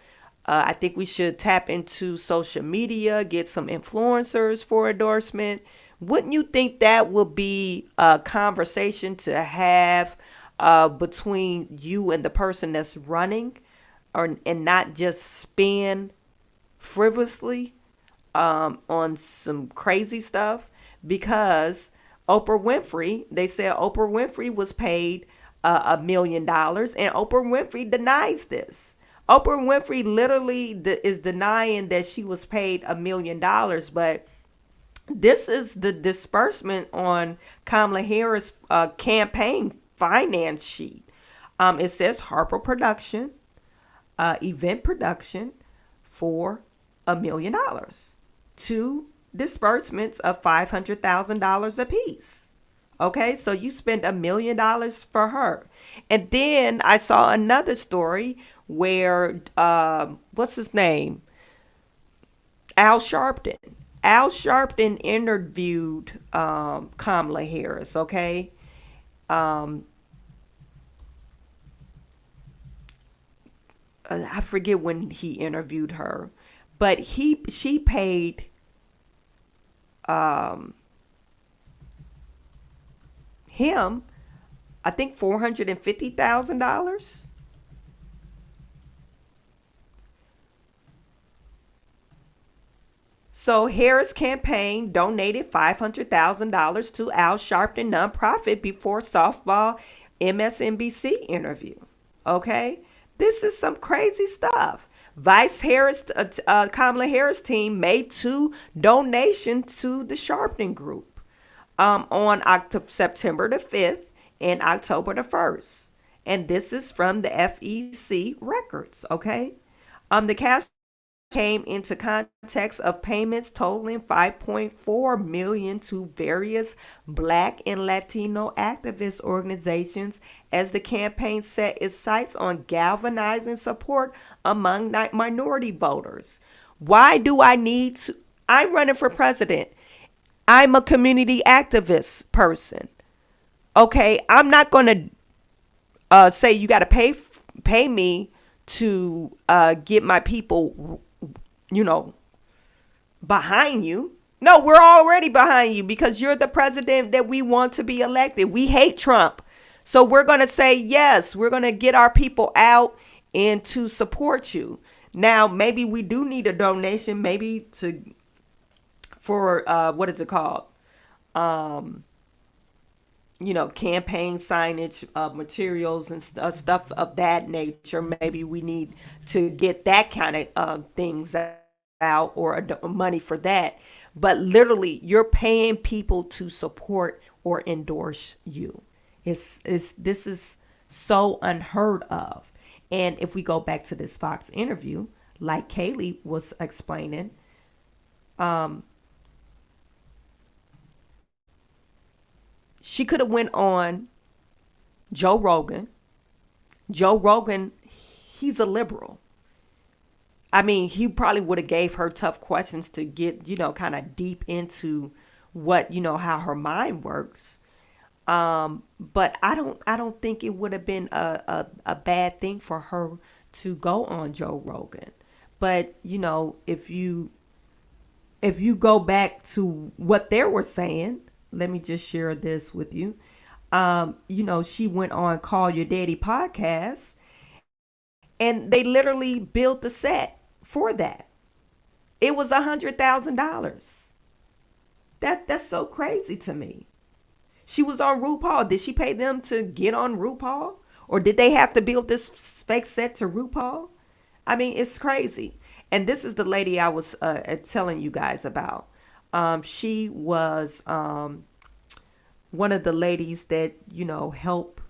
I think we should tap into social media, get some influencers for endorsement. Wouldn't you think that would be a conversation to have between you and the person that's running, and not just spin frivolously on some crazy stuff? Because Oprah Winfrey, they said Oprah Winfrey was paid $1 million, and Oprah Winfrey denies this. Oprah Winfrey literally is denying that she was paid $1 million, but this is the disbursement on Kamala Harris' campaign finance sheet. It says Harper Production, event production for $1 million. Two disbursements of $500,000 apiece. Okay, so you spend $1 million for her. And then I saw another story where, what's his name? Al Sharpton. Al Sharpton interviewed Kamala Harris, okay? I forget when he interviewed her, but she paid him, I think, $450,000. So Harris' campaign donated $500,000 to Al Sharpton nonprofit before softball MSNBC interview. Okay, this is some crazy stuff. Vice Harris, Kamala Harris team made 2 donations to the Sharpton Group on September the 5th and October the 1st. And this is from the FEC records, okay? The cash came into context of payments totaling $5.4 million to various Black and Latino activist organizations as the campaign set its sights on galvanizing support among minority voters. Why do I need to? I'm running for president. I'm a community activist person. Okay, I'm not going to say you got to pay me to get my people, behind you. No, we're already behind you because you're the president that we want to be elected. We hate Trump. So we're going to say, yes, we're going to get our people out and to support you. Now, maybe we do need a donation, maybe for what is it called? Campaign signage, materials and stuff of that nature. Maybe we need to get that kind of things out, or money for that. But literally, you're paying people to support or endorse you. This is so unheard of. And if we go back to this Fox interview, like Kaylee was explaining, she could have went on Joe Rogan. Joe Rogan, he's a liberal. I mean, he probably would have gave her tough questions to get, kind of deep into what, how her mind works. But I don't think it would have been a bad thing for her to go on Joe Rogan. But if you go back to what they were saying, let me just share this with you. She went on Call Your Daddy podcast, and they literally built the set for that. It was $100,000. That's so crazy to me. She was on RuPaul. Did she pay them to get on RuPaul? Or did they have to build this fake set to RuPaul? I mean, it's crazy. And this is the lady I was telling you guys about. She was one of the ladies that, help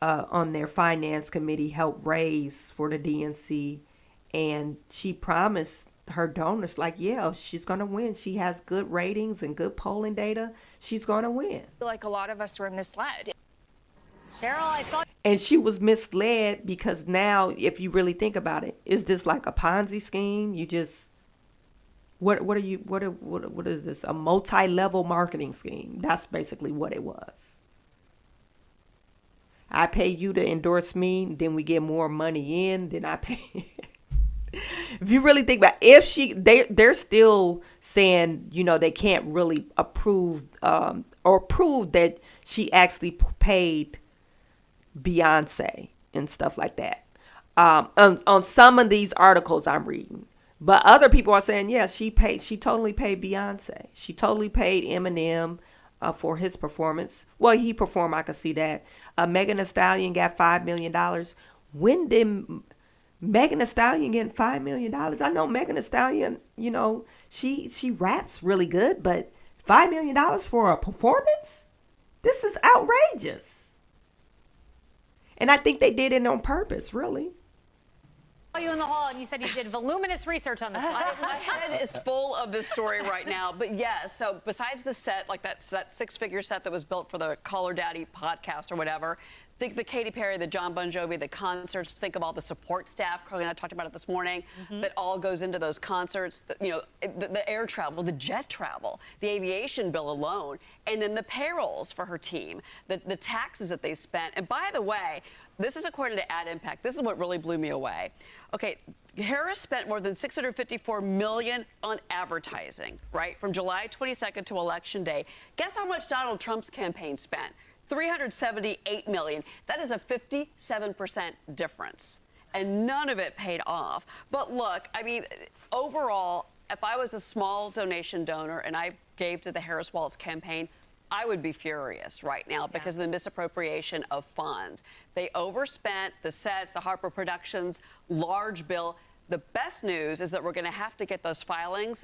on their finance committee, help raise for the DNC. And she promised her donors, like, yeah, she's going to win. She has good ratings and good polling data. She's going to win. I feel like a lot of us were misled. Cheryl, I saw. And she was misled because now, if you really think about it, is this like a Ponzi scheme? You just, what is this? A multi-level marketing scheme. That's basically what it was. I pay you to endorse me, then we get more money in, then I pay. If you really think about it, they're still saying, they can't really approve or prove that she actually paid Beyonce and stuff like that. On some of these articles I'm reading, but other people are saying, yeah, she totally paid Beyonce. She totally paid Eminem for his performance. Well, he performed, I could see that. Megan Thee Stallion got $5 million. When did Megan Thee Stallion get $5 million? I know Megan Thee Stallion, she raps really good, but $5 million for a performance? This is outrageous. And I think they did it on purpose, really. You in the hall and you said you did voluminous research on this. My head is full of this story right now. But yeah, so besides the set, like that six-figure set that was built for the Call Her Daddy podcast or whatever, think the Katy Perry, the John Bon Jovi, the concerts, think of all the support staff. Carly and I talked about it this morning, that all goes into those concerts, the air travel, the jet travel, the aviation bill alone, and then the payrolls for her team, the taxes that they spent. And by the way, this is according to Ad Impact. This is what really blew me away. Okay, Harris spent more than $654 million on advertising, right, from July 22nd to Election Day. Guess how much Donald Trump's campaign spent? $378 million. That is a 57% difference, and none of it paid off. But look, I mean, overall, if I was a small donation donor and I gave to the Harris Waltz campaign, I would be furious right now because of the misappropriation of funds. They overspent the sets, the Harper Productions, large bill. The best news is that we're going to have to get those filings.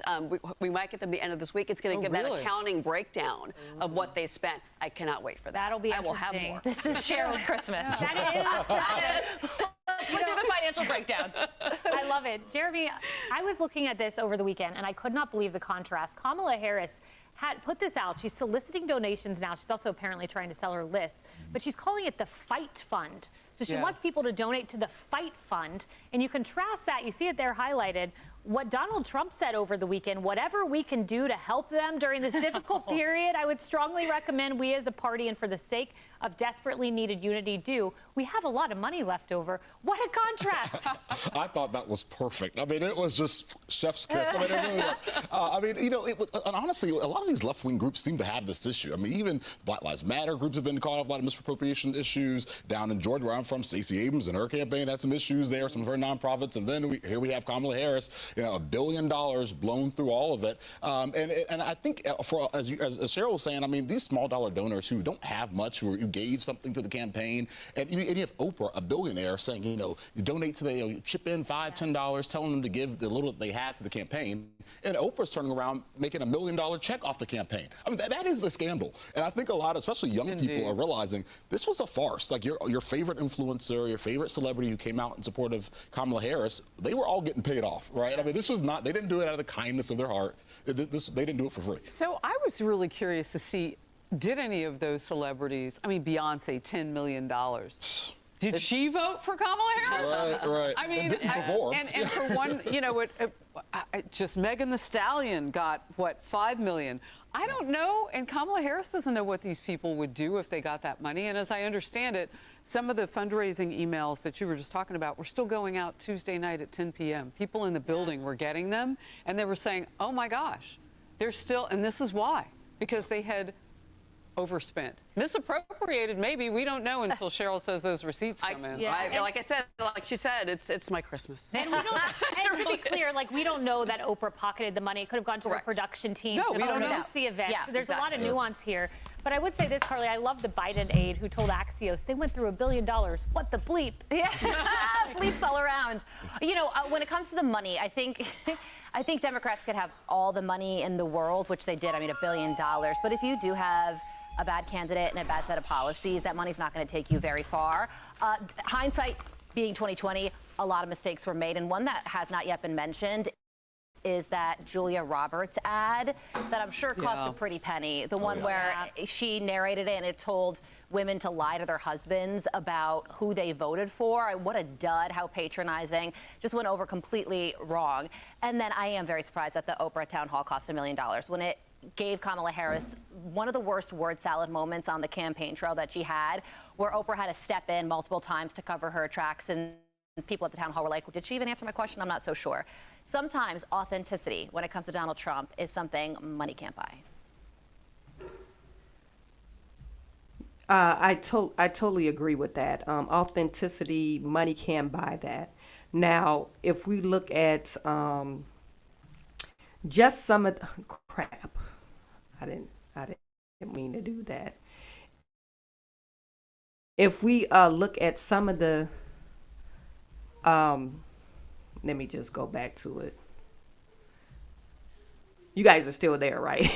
We might get them the end of this week. It's going to give that accounting breakdown of what they spent. I cannot wait for that. That'll be interesting. I will have more. This is Cheryl's Christmas. That is. Let's do the financial breakdown. I love it. Jeremy, I was looking at this over the weekend, and I could not believe the contrast. Kamala Harris had put this out. She's soliciting donations now. She's also apparently trying to sell her list, but she's calling it the Fight Fund. So she wants people to donate to the Fight Fund. And you contrast that, you see it there highlighted, what Donald Trump said over the weekend, whatever we can do to help them during this difficult period, I would strongly recommend we as a party and for the sake of desperately needed unity do. We have a lot of money left over. What a contrast. I thought that was perfect. I mean, it was just chef's kiss. I mean, it really was. I mean, and honestly, a lot of these left-wing groups seem to have this issue. I mean, even Black Lives Matter groups have been caught off a lot of misappropriation issues. Down in Georgia, where I'm from, Stacey Abrams and her campaign had some issues there, some of her nonprofits. And then here we have Kamala Harris, $1 billion blown through all of it. And I think, as Cheryl was saying, I mean, these small dollar donors who don't have much, who gave something to the campaign, and you have Oprah, a billionaire, saying, you donate to the, chip in $5, $10, telling them to give the little that they had to the campaign. And Oprah's turning around making $1 million check off the campaign. I mean, that is a scandal. And I think a lot, especially young people, are realizing this was a farce. Like your favorite influencer, your favorite celebrity who came out in support of Kamala Harris, they were all getting paid off, right? I mean, this was not, they didn't do it out of the kindness of their heart. They didn't do it for free. So I was really curious to see, did any of those celebrities, I mean, Beyonce, $10 million. Did she vote for Kamala Harris? Right. I mean, before. And for one, just Megan Thee Stallion got, what, $5 million. I don't know, and Kamala Harris doesn't know what these people would do if they got that money. And as I understand it, some of the fundraising emails that you were just talking about were still going out Tuesday night at 10 p.m. People in the building were getting them, and they were saying, oh my gosh, they're still, and this is why, because they had overspent. Misappropriated, maybe. We don't know until Cheryl says those receipts come in. Like I said, like she said, it's my Christmas. And we don't, and to be clear, like, we don't know that Oprah pocketed the money. It could have gone to a production team No, to we don't know. produce the event. Yeah, So there's a lot of exactly. nuance here. But I would say this, Carly, I love the Biden aide who told Axios they went through $1 billion. What the bleep? Yeah, bleeps all around. You know, when it comes to the money, I think Democrats could have all the money in the world, which they did. I mean, $1 billion. But if you do have a bad candidate and a bad set of policies, that money's not going to take you very far. Hindsight being 2020, a lot of mistakes were made, and one that has not yet been mentioned is that Julia Roberts ad that I'm sure cost a pretty penny. The one where she narrated it and it told women to lie to their husbands about who they voted for. What a dud, how patronizing. Just went over completely wrong. And then I am very surprised that the Oprah town hall cost $1 million. When it gave Kamala Harris one of the worst word salad moments on the campaign trail that she had, where Oprah had to step in multiple times to cover her tracks, and people at the town hall were like, did she even answer my question? I'm not so sure. Sometimes authenticity, when it comes to Donald Trump, is something money can't buy. I totally agree with that. Authenticity, money can't buy that. Now, if we look at just some of the crap, I didn't mean to do that. If we look at some of the, let me just go back to it. You guys are still there, right?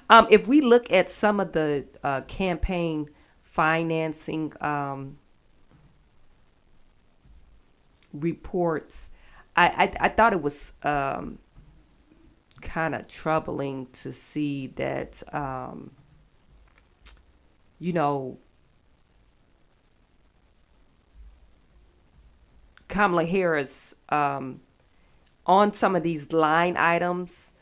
If we look at some of the campaign financing reports, I thought it was kind of troubling to see that, you know, Kamala Harris, on some of these line items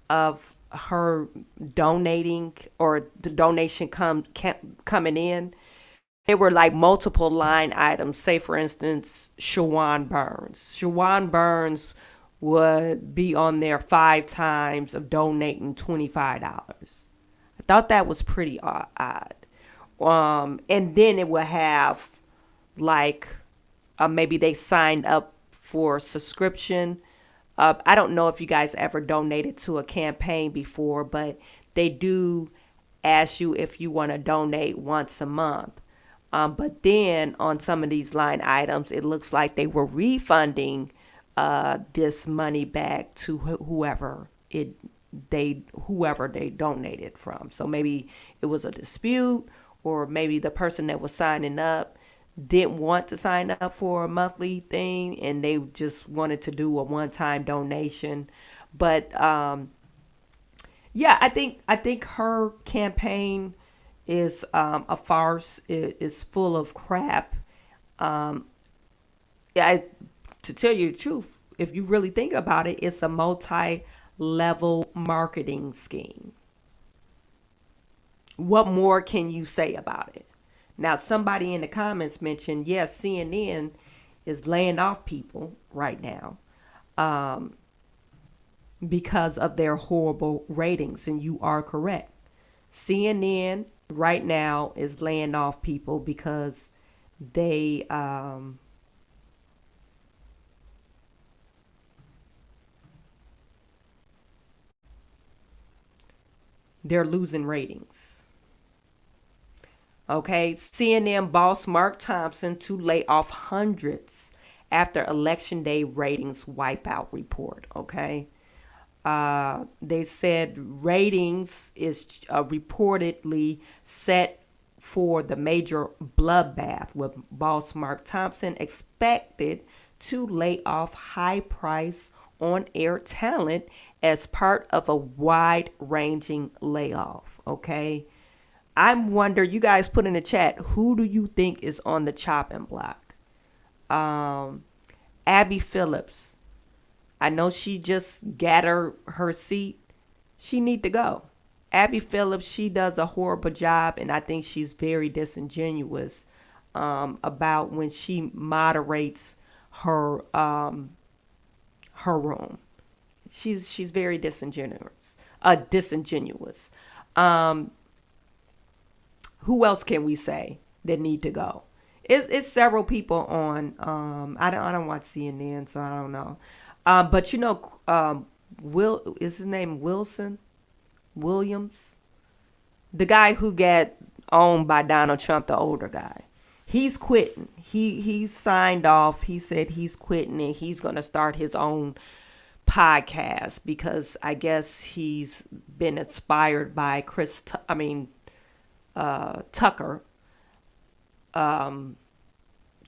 of her donating or the donation coming in, there were like multiple line items. Say, for instance, Chawanne Burns. Chawanne Burns would be on there 5 times of donating $25. I thought that was pretty odd. And then it would have like, maybe they signed up for subscription. I don't know if you guys ever donated to a campaign before, but they do ask you if you want to donate once a month. But then on some of these line items, it looks like they were refunding this money back to whoever they donated from. So maybe it was a dispute, or maybe the person that was signing up didn't want to sign up for a monthly thing and they just wanted to do a one-time donation. But yeah, I think her campaign is a farce. It is full of crap. To tell you the truth, if you really think about it, it's a multi-level marketing scheme. What more can you say about it? Now, somebody in the comments mentioned, yes, CNN is laying off people right now because of their horrible ratings. And you are correct. CNN right now is laying off people because they're losing ratings. Okay, CNN boss Mark Thompson to lay off hundreds after Election Day ratings wipeout report. Okay, they said ratings is reportedly set for the major bloodbath, with boss Mark Thompson expected to lay off high-price on-air talent as part of a wide-ranging layoff. Okay. I'm wondering, you guys put in the chat, who do you think is on the chopping block? Abby Phillips. I know she just got her seat. she need to go. Abby Phillips, she does a horrible job, and I think she's very disingenuous about when she moderates her her room. She's very disingenuous. Disingenuous. Who else can we say that need to go? It's several people on. I don't watch CNN, so I don't know. But you know, Will is his name Williams, the guy who got owned by Donald Trump, the older guy. He's quitting. He signed off. He said he's quitting and he's gonna start his own podcast because I guess he's been inspired by Tucker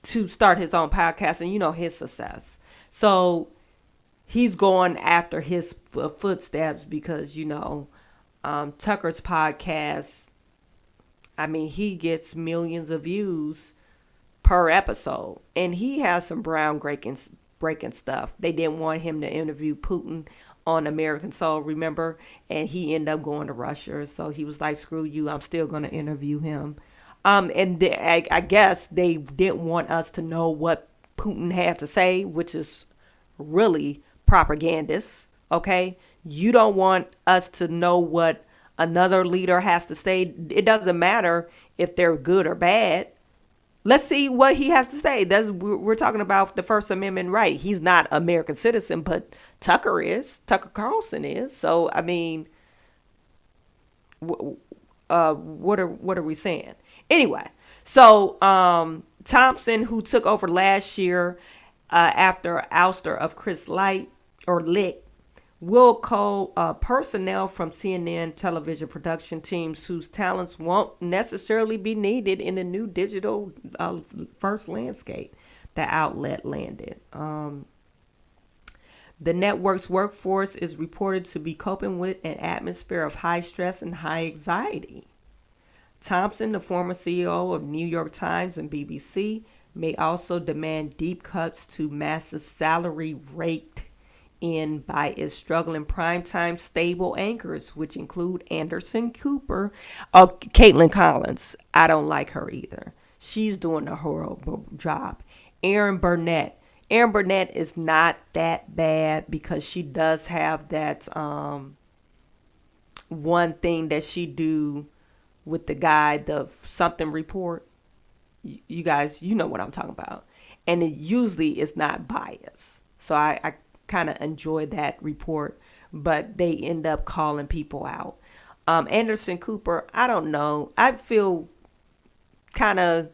to start his own podcast, and you know his success. So he's going after his footsteps because you know Tucker's podcast. I mean, he gets millions of views per episode, and he has some breaking stuff. They didn't want him to interview Putin on American Soul, remember? And he ended up going to Russia, so he was like, "Screw you! I'm still going to interview him." I guess they didn't want us to know what Putin had to say, which is really propagandist. Okay, you don't want us to know what another leader has to say. It doesn't matter if they're good or bad. Let's see what he has to say. We're talking about the First Amendment right. He's not an American citizen, but Tucker is. Tucker Carlson is. So I mean, what are we saying? Anyway, so Thompson, who took over last year after ouster of Chris Light will call personnel from CNN television production teams whose talents won't necessarily be needed in the new digital first landscape. The outlet landed. The network's workforce is reported to be coping with an atmosphere of high stress and high anxiety. Thompson, the former CEO of New York Times and BBC, may also demand deep cuts to massive salary raked in by its struggling primetime stable anchors, which include Anderson Cooper or Caitlin Collins. I don't like her either. She's doing a horrible job. Erin Burnett. Erin Burnett is not that bad because she does have that one thing that she do with the guy, the something report. You guys, you know what I'm talking about. And it usually is not biased. So I kind of enjoy that report, but they end up calling people out. Anderson Cooper, I don't know. I feel kind of,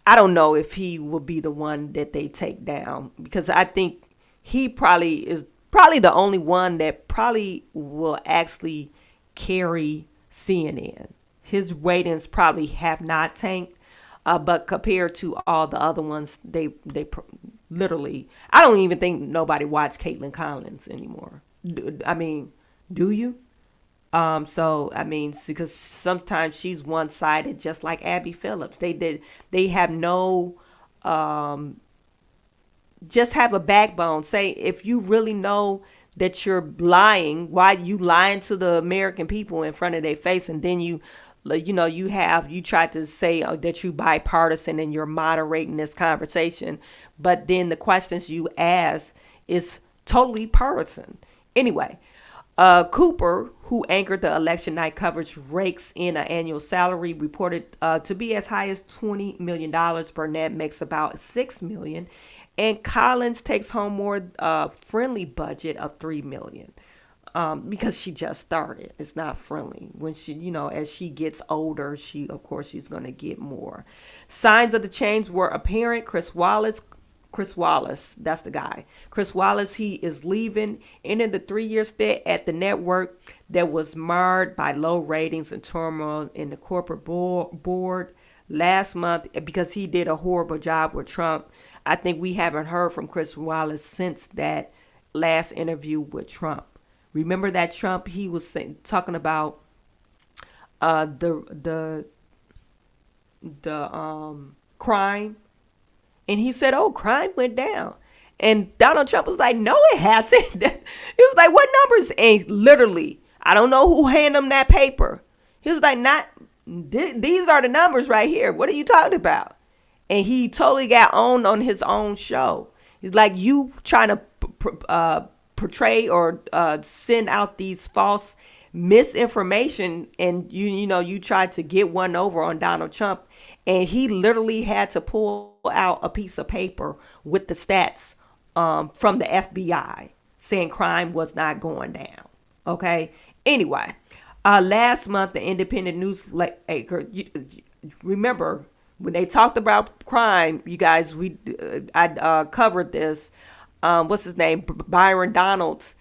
I don't know if he will be the one that they take down because I think he probably is the only one that probably will actually carry CNN. His ratings probably have not tanked, but compared to all the other ones, they literally, I don't even think nobody watch Caitlin Collins anymore. I mean, do you? So I mean, because sometimes she's one-sided, just like Abby Phillips. They have no, just have a backbone. Say, if you really know that you're lying, why you lying to the American people in front of their face, and then you tried to say that you bipartisan and you're moderating this conversation, but then the questions you ask is totally partisan. Anyway, Cooper, who anchored the election night coverage, rakes in an annual salary reported to be as high as $20 million. Burnett makes about $6 million, and Collins takes home more friendly budget of $3 million. Because she just started. It's not friendly. When she, as she gets older, she's going to get more. Signs of the change were apparent. Chris Wallace, that's the guy. Chris Wallace, he is leaving, ending the 3-year stay at the network that was marred by low ratings and turmoil in the corporate board last month because he did a horrible job with Trump. I think we haven't heard from Chris Wallace since that last interview with Trump. Remember that Trump, he was talking about the crime, and he said, "Oh, crime went down," And Donald Trump was like, no, it hasn't. He was like, what numbers? And literally, I don't know who handed him that paper. He was like, these are the numbers right here. What are you talking about? And he totally got owned on his own show. He's like, you trying to portray or send out these false misinformation, and you tried to get one over on Donald Trump, and he literally had to pull out a piece of paper with the stats from the FBI saying crime was not going down. Okay. Anyway, last month, the Independent Newsletter, remember when they talked about crime, you guys, I covered this. What's his name? Byron Donalds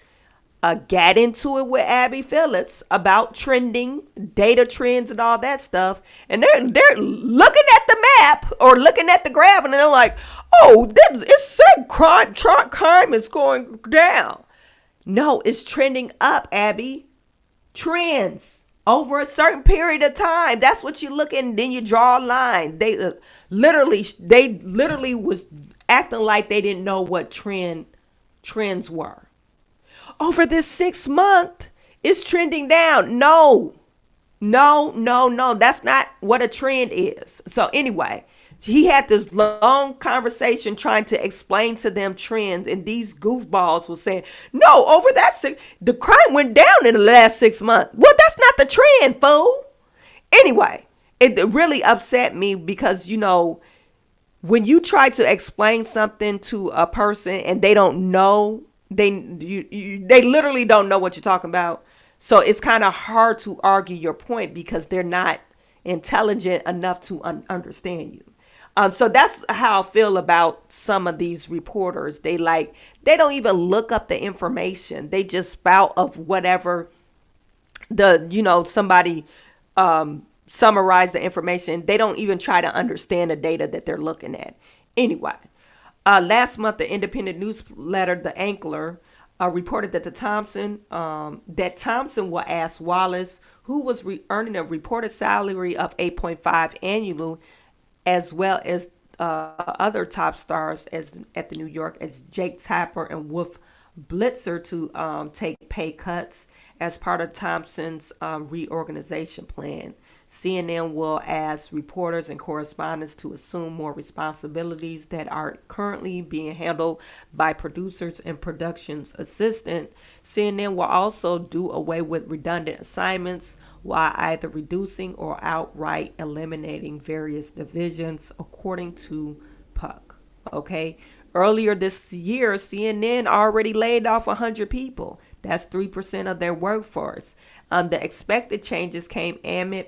got into it with Abby Phillips about trending, data trends, and all that stuff. And they're looking at the map or looking at the graph, and they're like, "Oh, it said crime is going down." No, it's trending up, Abby. Trends over a certain period of time. That's what you look at, and then you draw a line. They literally was acting like they didn't know what trends were. Over this 6 month, it's trending down. No. That's not what a trend is. So anyway, he had this long conversation trying to explain to them trends, and these goofballs were saying, no, over that the crime went down in the last 6 months. Well, that's not the trend, fool. Anyway, it really upset me because, when you try to explain something to a person and they don't know, they literally don't know what you're talking about. So it's kind of hard to argue your point because they're not intelligent enough to understand you. So that's how I feel about some of these reporters. They don't even look up the information. They just spout of whatever somebody summarize the information. They don't even try to understand the data that they're looking at. Anyway, last month, the Independent Newsletter, The Anchor, reported that Thompson will ask Wallace, who was earning a reported salary of $8.5 annually, as well as other top stars at the New York, as Jake Tapper and Wolf Blitzer, to take pay cuts as part of Thompson's reorganization plan. CNN will ask reporters and correspondents to assume more responsibilities that are currently being handled by producers and productions assistant. CNN will also do away with redundant assignments while either reducing or outright eliminating various divisions, according to Puck. Okay. Earlier this year, CNN already laid off 100 people. That's 3% of their workforce. The expected changes came amid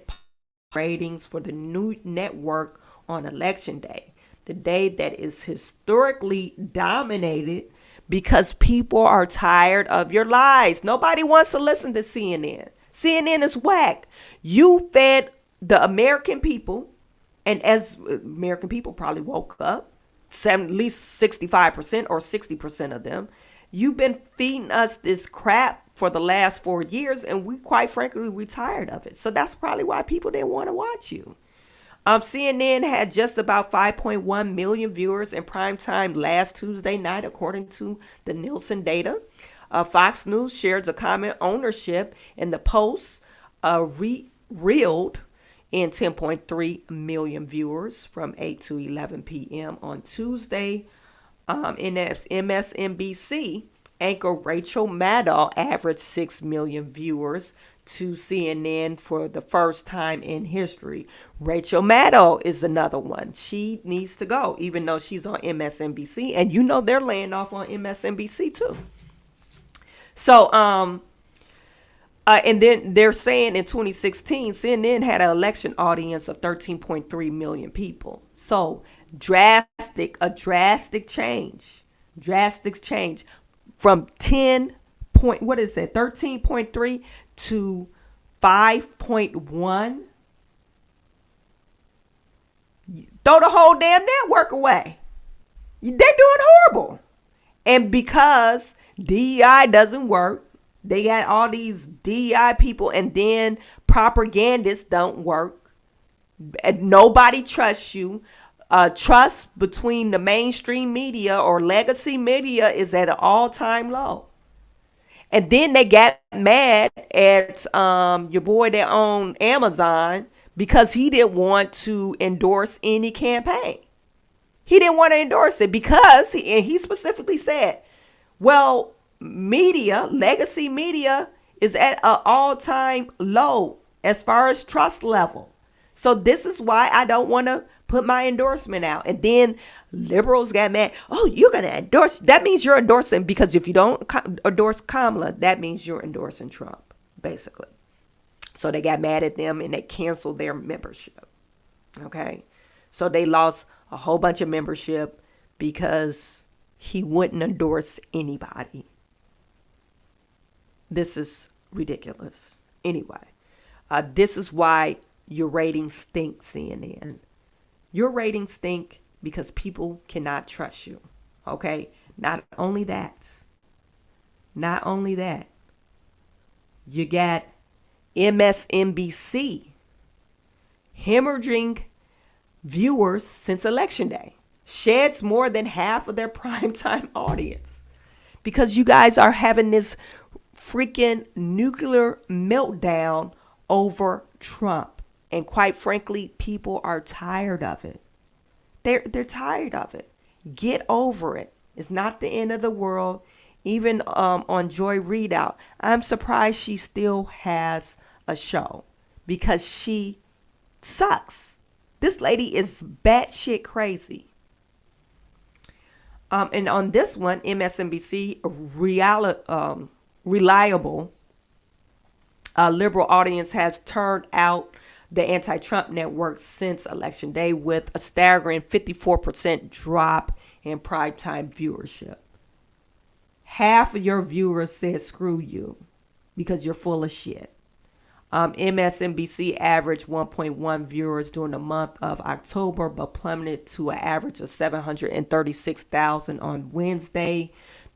ratings for the new network on election day, the day that is historically dominated because people are tired of your lies. Nobody wants to listen to CNN. CNN is whack. You fed the American people, and as American people probably woke up, at least 65% or 60% of them, you've been feeding us this crap for the last 4 years, and we, quite frankly, we're tired of it. So that's probably why people didn't want to watch you. CNN had just about 5.1 million viewers in prime time last Tuesday night, according to the Nielsen data. Fox News shares a comment ownership in the Post, reeled in 10.3 million viewers from 8 to 11 p.m. on Tuesday. In MSNBC, anchor Rachel Maddow averaged 6 million viewers to CNN for the first time in history. Rachel Maddow is another one. She needs to go, even though she's on MSNBC, and they're laying off on MSNBC too. So, and then they're saying in 2016, CNN had an election audience of 13.3 million people. So a drastic change from 13.3 to 5.1. Throw the whole damn network away. They're doing horrible. And because DEI doesn't work, they got all these DEI people, and then propagandists don't work. And nobody trusts you. Trust between the mainstream media or legacy media is at an all-time low. And then they got mad at your boy that owned Amazon because he didn't want to endorse any campaign. He didn't want to endorse it because he specifically said, well, media, legacy media is at an all-time low as far as trust level. So this is why I don't want to put my endorsement out. And then liberals got mad. Oh, you're going to endorse. That means you're endorsing, because if you don't endorse Kamala, that means you're endorsing Trump, basically. So they got mad at them and they canceled their membership. Okay. So they lost a whole bunch of membership because he wouldn't endorse anybody. This is ridiculous. Anyway, this is why your ratings stink, CNN. Your ratings stink because people cannot trust you. Okay? Not only that, you got MSNBC hemorrhaging viewers since Election Day. Sheds more than half of their primetime audience because you guys are having this freaking nuclear meltdown over Trump. And quite frankly, people are tired of it. They're tired of it. Get over it. It's not the end of the world. Even on Joy Readout, I'm surprised she still has a show because she sucks. This lady is batshit crazy. And on this one, MSNBC, reliable liberal audience has turned out the anti-Trump network since Election Day with a staggering 54% drop in primetime viewership. Half of your viewers said screw you because you're full of shit. MSNBC averaged 1.1 viewers during the month of October, but plummeted to an average of 736,000 on Wednesday,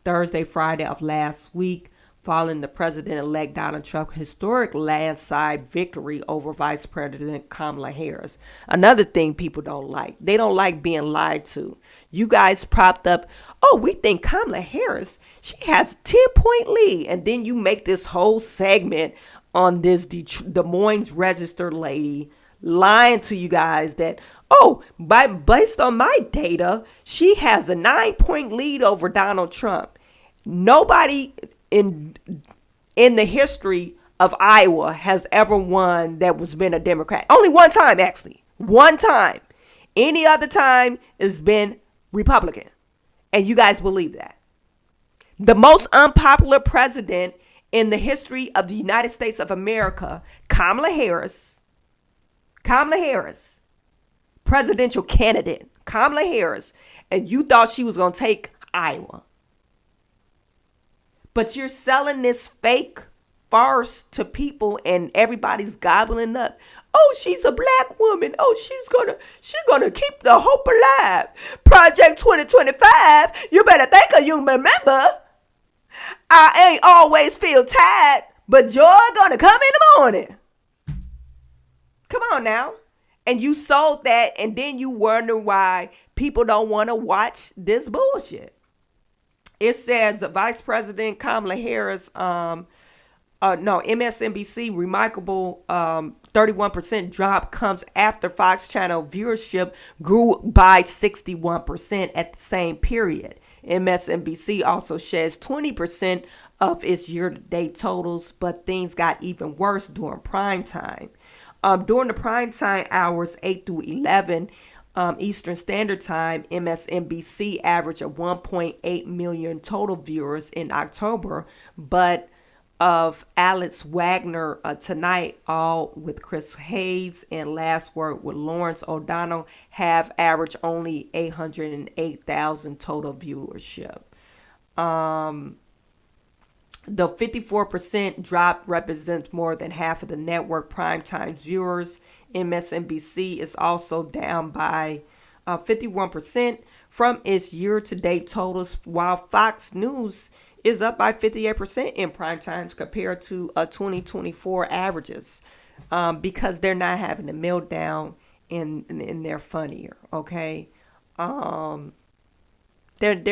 Thursday, Friday of last week, following the president-elect Donald Trump's historic landslide victory over Vice President Kamala Harris. Another thing people don't like. They don't like being lied to. You guys propped up, oh, we think Kamala Harris, she has a 10-point lead. And then you make this whole segment on this Des Moines Register lady lying to you guys that, oh, based on my data, she has a 9-point lead over Donald Trump. Nobody in the history of Iowa has ever won that was been a Democrat. Only one time, actually. One time. Any other time has been Republican. And you guys believe that. The most unpopular president in the history of the United States of America, Kamala Harris, presidential candidate, Kamala Harris, and you thought she was going to take Iowa. But you're selling this fake farce to people and everybody's gobbling up. Oh, she's a black woman. Oh, she's gonna keep the hope alive. Project 2025. You better thank her, you remember. I ain't always feel tired, but joy gonna come in the morning. Come on now. And you sold that, and then you wonder why people don't want to watch this bullshit. It says Vice President Kamala Harris, MSNBC, remarkable 31% drop comes after Fox Channel viewership grew by 61% at the same period. MSNBC also sheds 20% of its year-to-date totals, but things got even worse during prime time. During the prime time hours, 8 through 11, Eastern Standard Time, MSNBC averaged of 1.8 million total viewers in October, but of Alex Wagner Tonight, All with Chris Hayes, and Last Word with Lawrence O'Donnell have averaged only 808,000 total viewership. The 54% drop represents more than half of the network primetime viewers. MSNBC is also down by 51% from its year-to-date totals, while Fox News is up by 58% in prime times compared to 2024 averages, because they're not having a meltdown and they're funnier. Okay. They're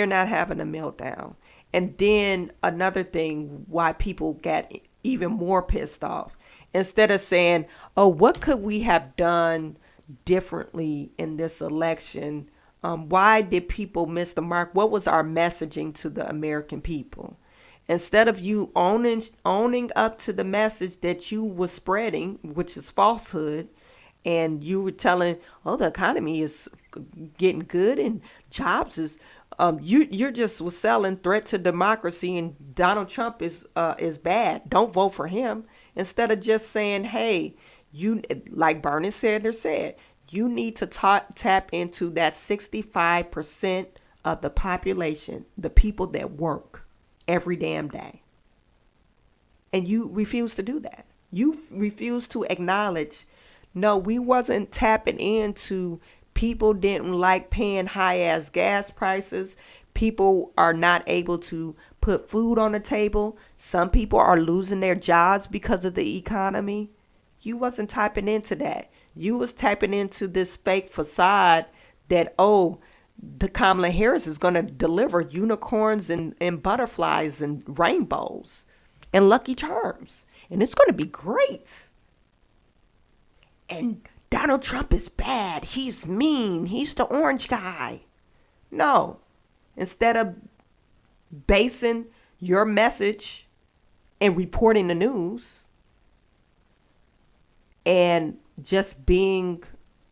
not having a meltdown. And then another thing why people get even more pissed off, instead of saying, oh, what could we have done differently in this election? Why did people miss the mark? What was our messaging to the American people? Instead of you owning up to the message that you were spreading, which is falsehood, and you were telling, oh, the economy is getting good and jobs is, you're just was selling threat to democracy, and Donald Trump is bad. Don't vote for him. Instead of just saying, hey, you, like Bernie Sanders said, you need to tap into that 65% of the population, the people that work every damn day. And you refuse to do that. You refuse to acknowledge, no, we wasn't tapping into people didn't like paying high ass gas prices. People are not able to put food on the table. Some people are losing their jobs because of the economy. You wasn't tapping into that. You was tapping into this fake facade that, oh, the Kamala Harris is going to deliver unicorns and butterflies and rainbows and Lucky Charms. And it's going to be great. And Donald Trump is bad. He's mean. He's the orange guy. No. Instead of basing your message and reporting the news and just being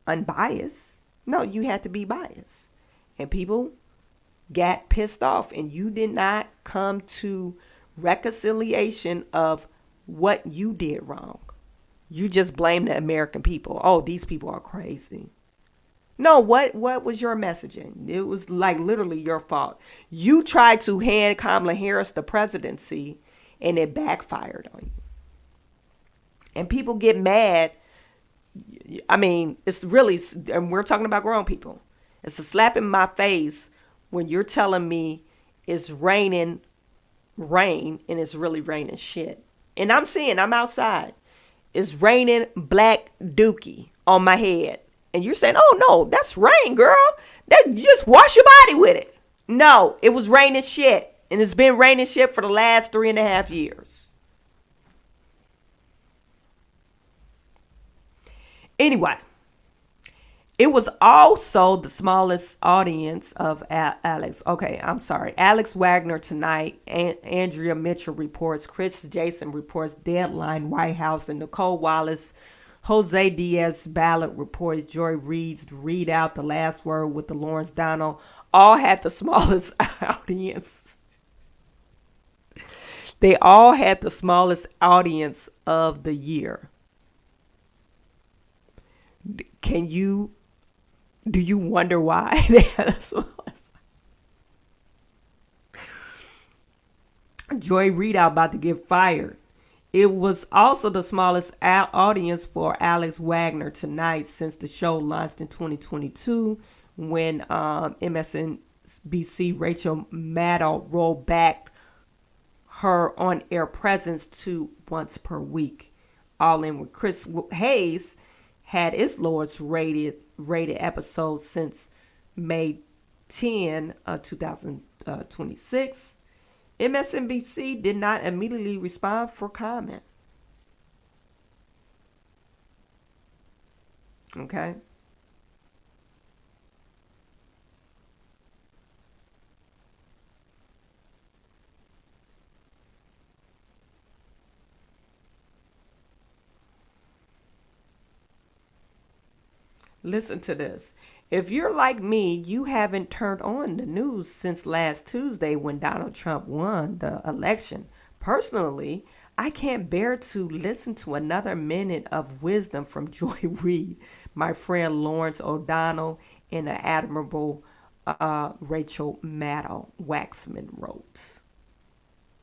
unbiased, no, you had to be biased. And people got pissed off, and you did not come to reconciliation of what you did wrong. You just blame the American people. Oh, these people are crazy. No, what was your messaging? It was like literally your fault. You tried to hand Kamala Harris the presidency, and it backfired on you. And people get mad. I mean, it's really, and we're talking about grown people. It's a slap in my face when you're telling me it's raining rain and it's really raining shit. And I'm seeing, I'm outside. It's raining black dookie on my head. And you're saying, oh no, that's rain, girl. That, you just wash your body with it. No, it was raining shit. And it's been raining shit for the last 3.5 years. Anyway, it was also the smallest audience of Alex. Okay, I'm sorry. Alex Wagner tonight. Andrea Mitchell reports. Chris Jason reports. Deadline White House. And Nicole Wallace, Jose Diaz ballot reports. Joy Reid's read out the last word with the Lawrence Donald. All had the smallest audience. They all had the smallest audience of the year. Do you wonder why they had the smallest? Joy Readout about to get fired. It was also the smallest audience for Alex Wagner tonight since the show launched in 2022 when MSNBC Rachel Maddow rolled back her on-air presence to once per week. All in with Chris Hayes had its lowest rated episode since May 10, 2026. MSNBC did not immediately respond for comment. Okay. Listen to this. If you're like me, you haven't turned on the news since last Tuesday when Donald Trump won the election. Personally, I can't bear to listen to another minute of wisdom from Joy Reid, my friend Lawrence O'Donnell, and the admirable Rachel Maddow Waxman wrote.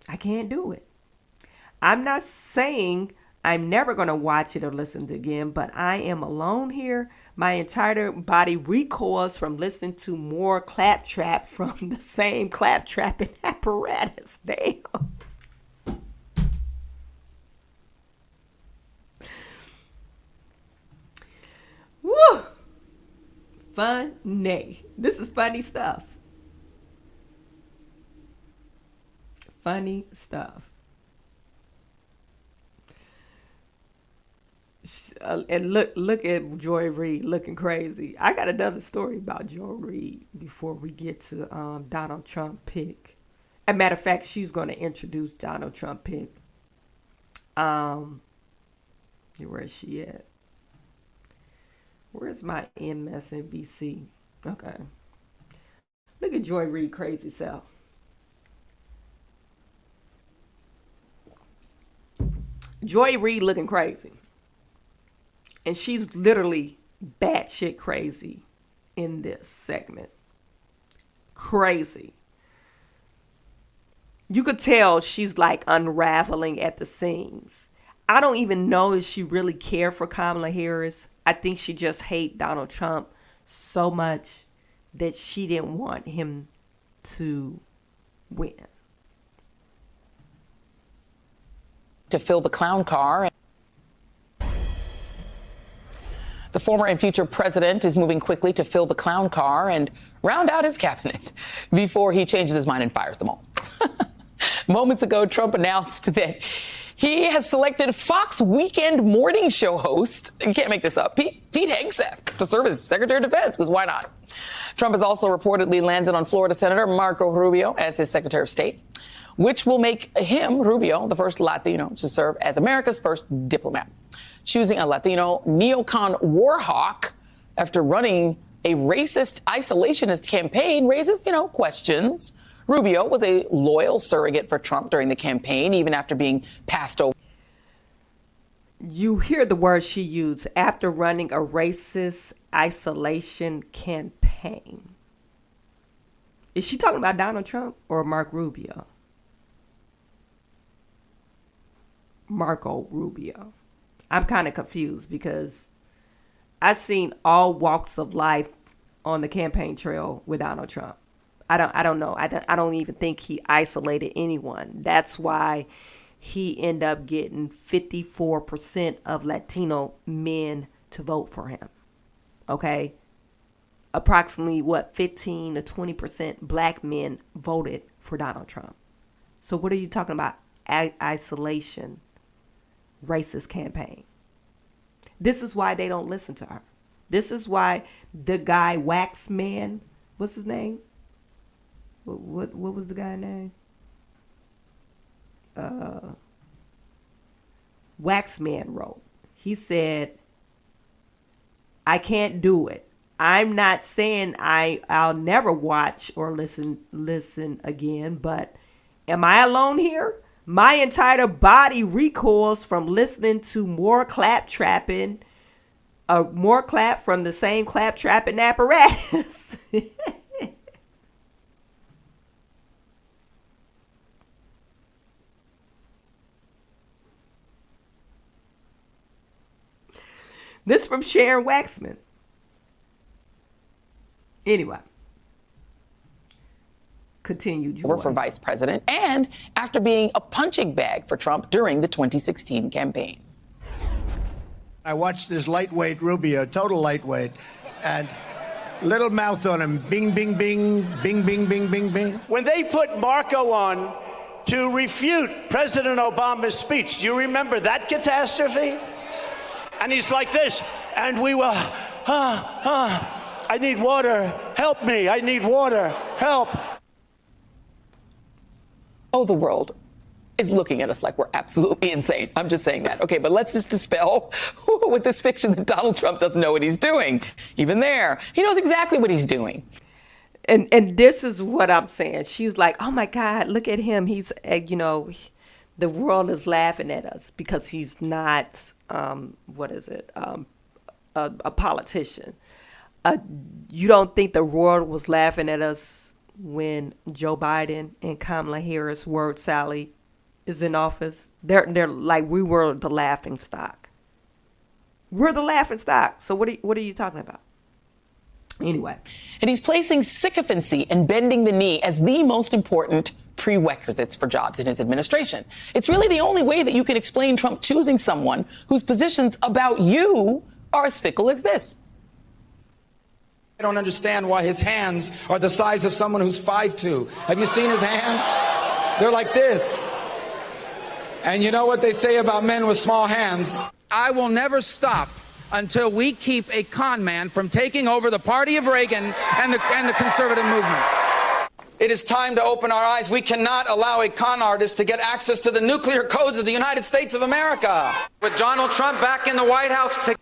I can't do it. I'm not saying I'm never going to watch it or listen to it again, but I am alone here. My entire body recoils from listening to more claptrap from the same claptrapping apparatus. Damn. Woo. Funny. This is funny stuff. Funny stuff. And look at Joy Reid looking crazy. I got another story about Joy Reid before we get to Donald Trump pick. As a matter of fact, she's going to introduce Donald Trump pick. Where is she at? Where's my MSNBC? Okay. Look at Joy Reid crazy self. Joy Reid looking crazy. And she's literally batshit crazy in this segment. Crazy. You could tell she's like unraveling at the seams. I don't even know if she really cared for Kamala Harris. I think she just hates Donald Trump so much that she didn't want him to win. To fill the clown car. The former and future president is moving quickly to fill the clown car and round out his cabinet before he changes his mind and fires them all. Moments ago, Trump announced that he has selected Fox Weekend morning show host, you can't make this up, Pete Hegseth, to serve as Secretary of Defense, because why not? Trump has also reportedly landed on Florida Senator Marco Rubio as his Secretary of State, which will make him, Rubio, the first Latino to serve as America's first diplomat. Choosing a Latino neocon war hawk after running a racist isolationist campaign raises, questions. Rubio was a loyal surrogate for Trump during the campaign, even after being passed over. You hear the word she used, after running a racist isolation campaign. Is she talking about Donald Trump or Mark Rubio? Marco Rubio. I'm kind of confused because I've seen all walks of life on the campaign trail with Donald Trump. I don't know. I don't even think he isolated anyone. That's why he ended up getting 54% of Latino men to vote for him. Okay? Approximately 15 to 20% black men voted for Donald Trump. So what are you talking about? Isolation, racist campaign. This is why they don't listen to her. This is why the guy Waxman, what's his name? What was the guy's name? Waxman wrote. He said, I can't do it. I'm not saying I'll never watch or listen again, but am I alone here? My entire body recoils from listening to more claptrapping, more clap from the same claptrapping apparatus. This from Sharon Waxman. Anyway. Continue, Joy. For vice president, and after being a punching bag for Trump during the 2016 campaign. I watched this lightweight Rubio, total lightweight, and little mouth on him. Bing, bing, bing, bing, bing, bing, bing, bing. When they put Marco on to refute President Obama's speech, do you remember that catastrophe? And he's like this, and we were, I need water, help me, I need water, help. Oh, the world is looking at us like we're absolutely insane. I'm just saying that. Okay, but let's just dispel with this fiction that Donald Trump doesn't know what he's doing. Even there, he knows exactly what he's doing. And this is what I'm saying. She's like, oh my God, look at him. He's, the world is laughing at us because he's not, a politician. You don't think the world was laughing at us when Joe Biden and Kamala Harris word Sally is in office? They're like, we were the laughing stock. We're the laughing stock. So what are you talking about? Anyway. And he's placing sycophancy and bending the knee as the most important prerequisites for jobs in his administration. It's really the only way that you can explain Trump choosing someone whose positions about you are as fickle as this. I don't understand why his hands are the size of someone who's 5'2". Have you seen his hands? They're like this. And you know what they say about men with small hands? I will never stop until we keep a con man from taking over the party of Reagan and the conservative movement. It is time to open our eyes. We cannot allow a con artist to get access to the nuclear codes of the United States of America. With Donald Trump back in the White House to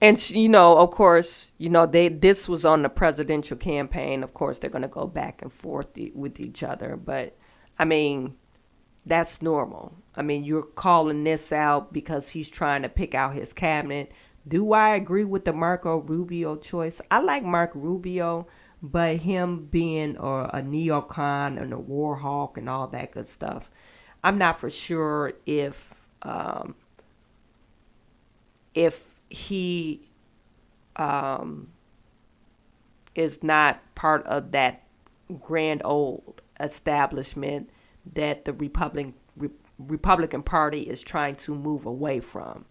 And of course, this was on the presidential campaign. Of course, they're going to go back and forth with each other. But I mean, that's normal. I mean, you're calling this out because he's trying to pick out his cabinet. Do I agree with the Marco Rubio choice? I like Marco Rubio, but him being a neocon and a war hawk and all that good stuff, I'm not for sure if he is not part of that grand old establishment that the Republican Party is trying to move away from.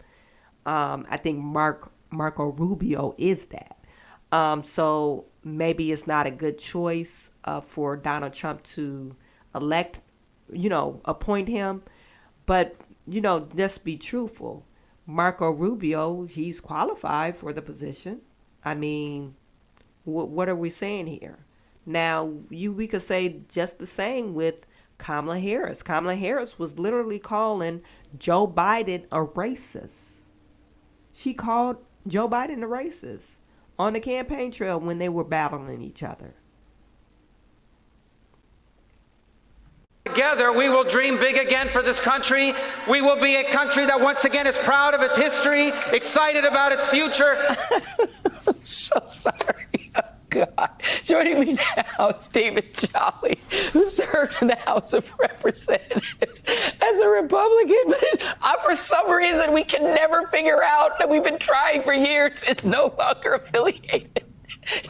I think Marco Rubio is that. So maybe it's not a good choice for Donald Trump to appoint him. But, let's be truthful. Marco Rubio, he's qualified for the position. I mean, what are we saying here? Now, we could say just the same with Kamala Harris. Kamala Harris was literally calling Joe Biden a racist. She called Joe Biden a racist on the campaign trail when they were battling each other. Together, we will dream big again for this country. We will be a country that once again is proud of its history, excited about its future. I'm so sorry. Oh, God. Joining me now is David Jolly, who served in the House of Representatives as a Republican, but for some reason we can never figure out, that we've been trying for years, is no longer affiliated.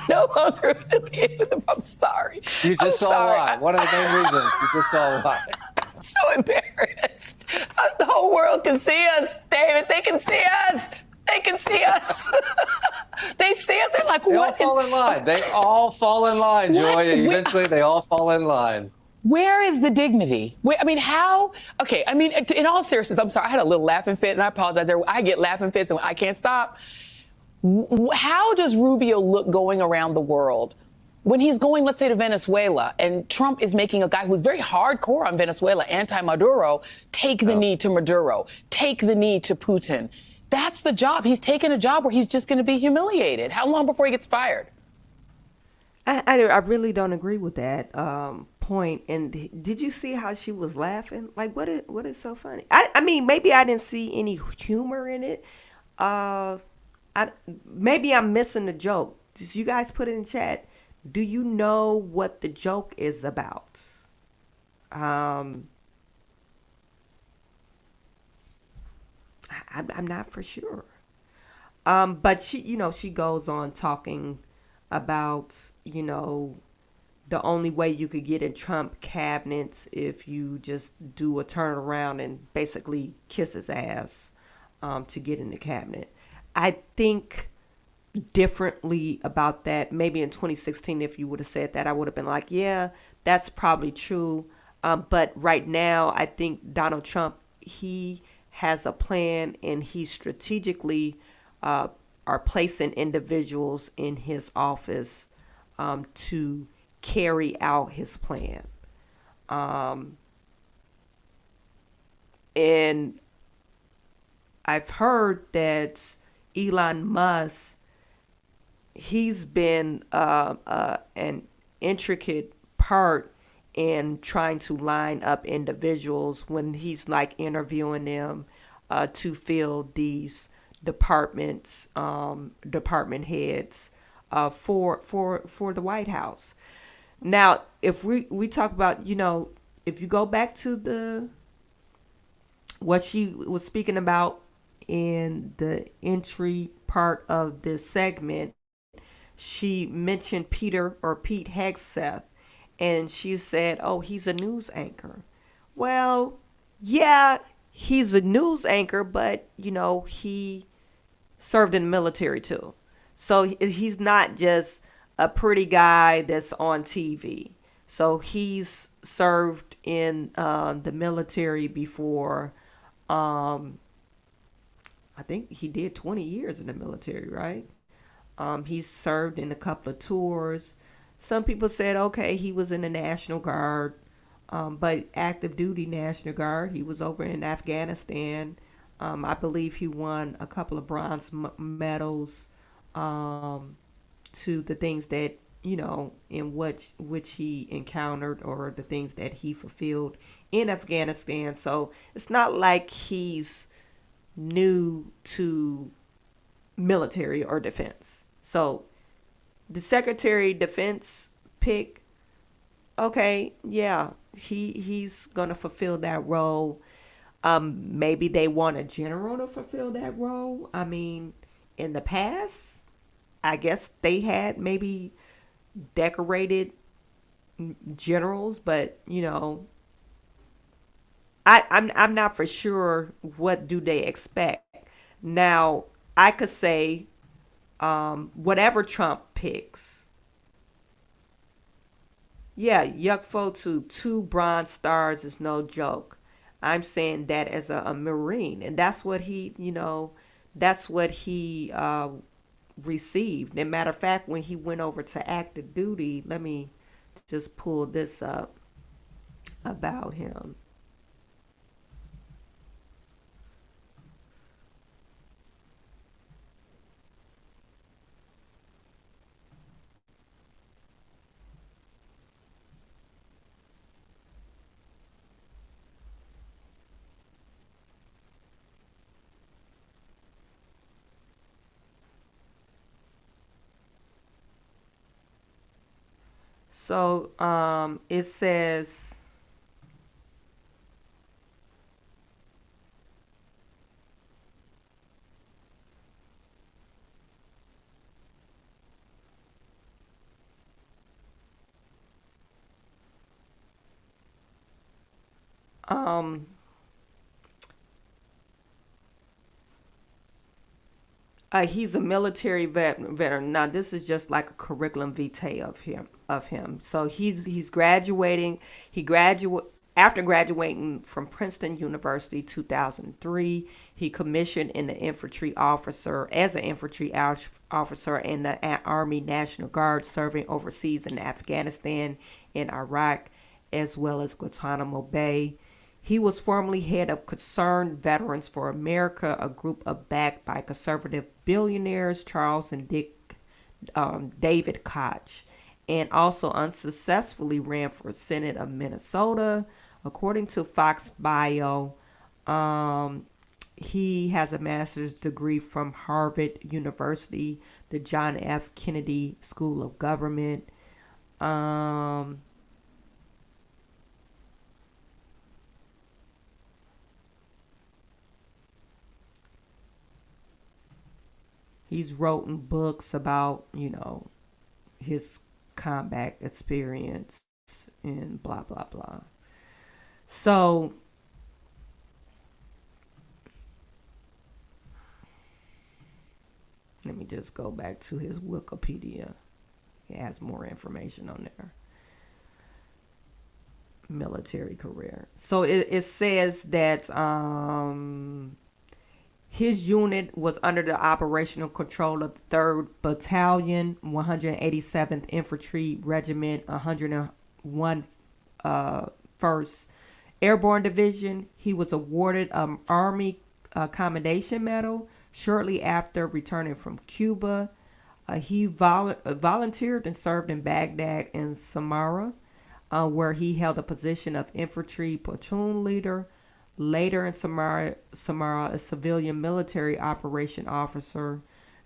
No longer affiliated with them. I'm sorry. You just saw why. One of the main reasons. You just saw why. I'm so embarrassed. The whole world can see us, David. They can see us. They can see us. They see us. They're like, they what all fall in line. They all fall in line, Joy. Eventually, they all fall in line. Where is the dignity? How? Okay, in all seriousness, I'm sorry. I had a little laughing fit, and I apologize. I get laughing fits, and I can't stop. How does Rubio look going around the world when he's going, let's say, to Venezuela, and Trump is making a guy who's very hardcore on Venezuela, anti-Maduro, take the knee to Maduro, take the knee to Putin? That's the job. He's taken a job where he's just going to be humiliated. How long before he gets fired? I really don't agree with that point. And did you see how she was laughing? Like, what is so funny? I mean, maybe I didn't see any humor in it. Maybe I'm missing the joke. Did you guys put it in chat? Do you know what the joke is about? I'm not for sure. But she goes on talking about, the only way you could get in Trump cabinets if you just do a turnaround and basically kiss his ass to get in the cabinet. I think differently about that. Maybe in 2016, if you would have said that, I would have been like, yeah, that's probably true. But right now, I think Donald Trump, he has a plan, and he strategically are placing individuals in his office to carry out his plan. And I've heard that Elon Musk, he's been an intricate part in trying to line up individuals when he's like interviewing them to fill these department heads for the White House. Now, if we talk about, if you go back to what she was speaking about in the entry part of this segment, she mentioned Pete Hegseth, and she said, oh, he's a news anchor. Well, yeah, he's a news anchor, but, he served in the military too. So he's not just a pretty guy that's on TV. So he's served in the military before. I think he did 20 years in the military, right? He's served in a couple of tours. Some people said, okay, he was in the National Guard, but active duty National Guard. He was over in Afghanistan. I believe he won a couple of bronze medals to the things that, in which he encountered, or the things that he fulfilled in Afghanistan. So it's not like he's new to military or defense. So the Secretary of Defense pick, okay, yeah, he's gonna fulfill that role. Maybe they want a general to fulfill that role. I mean, in the past, I guess they had maybe decorated generals, but I'm not for sure what do they expect. Now, I could say whatever Trump picks. Yeah, Yukfo to 2 Bronze Stars is no joke. I'm saying that as a Marine, and that's what he, received. And matter of fact, when he went over to active duty, let me just pull this up about him. So it says he's a military veteran. Now, this is just like a curriculum vitae of him. So he's graduating. After graduating from Princeton University 2003. He commissioned in the infantry officer as an infantry officer in the Army National Guard, serving overseas in Afghanistan and Iraq, as well as Guantanamo Bay. He was formerly head of Concerned Veterans for America, a group backed by conservative billionaires Charles and David Koch, and also unsuccessfully ran for Senate of Minnesota. According to Fox Bio, he has a master's degree from Harvard University, the John F. Kennedy School of Government. He's written books about, his combat experience and blah, blah, blah. So, let me just go back to his Wikipedia. It has more information on there. Military career. So it says that his unit was under the operational control of the 3rd Battalion, 187th Infantry Regiment, 101 1st Airborne Division. He was awarded an Army Commendation Medal shortly after returning from Cuba. He volunteered and served in Baghdad and Samarra, where he held a position of infantry platoon leader. Later in Samarra, a civilian military operation officer.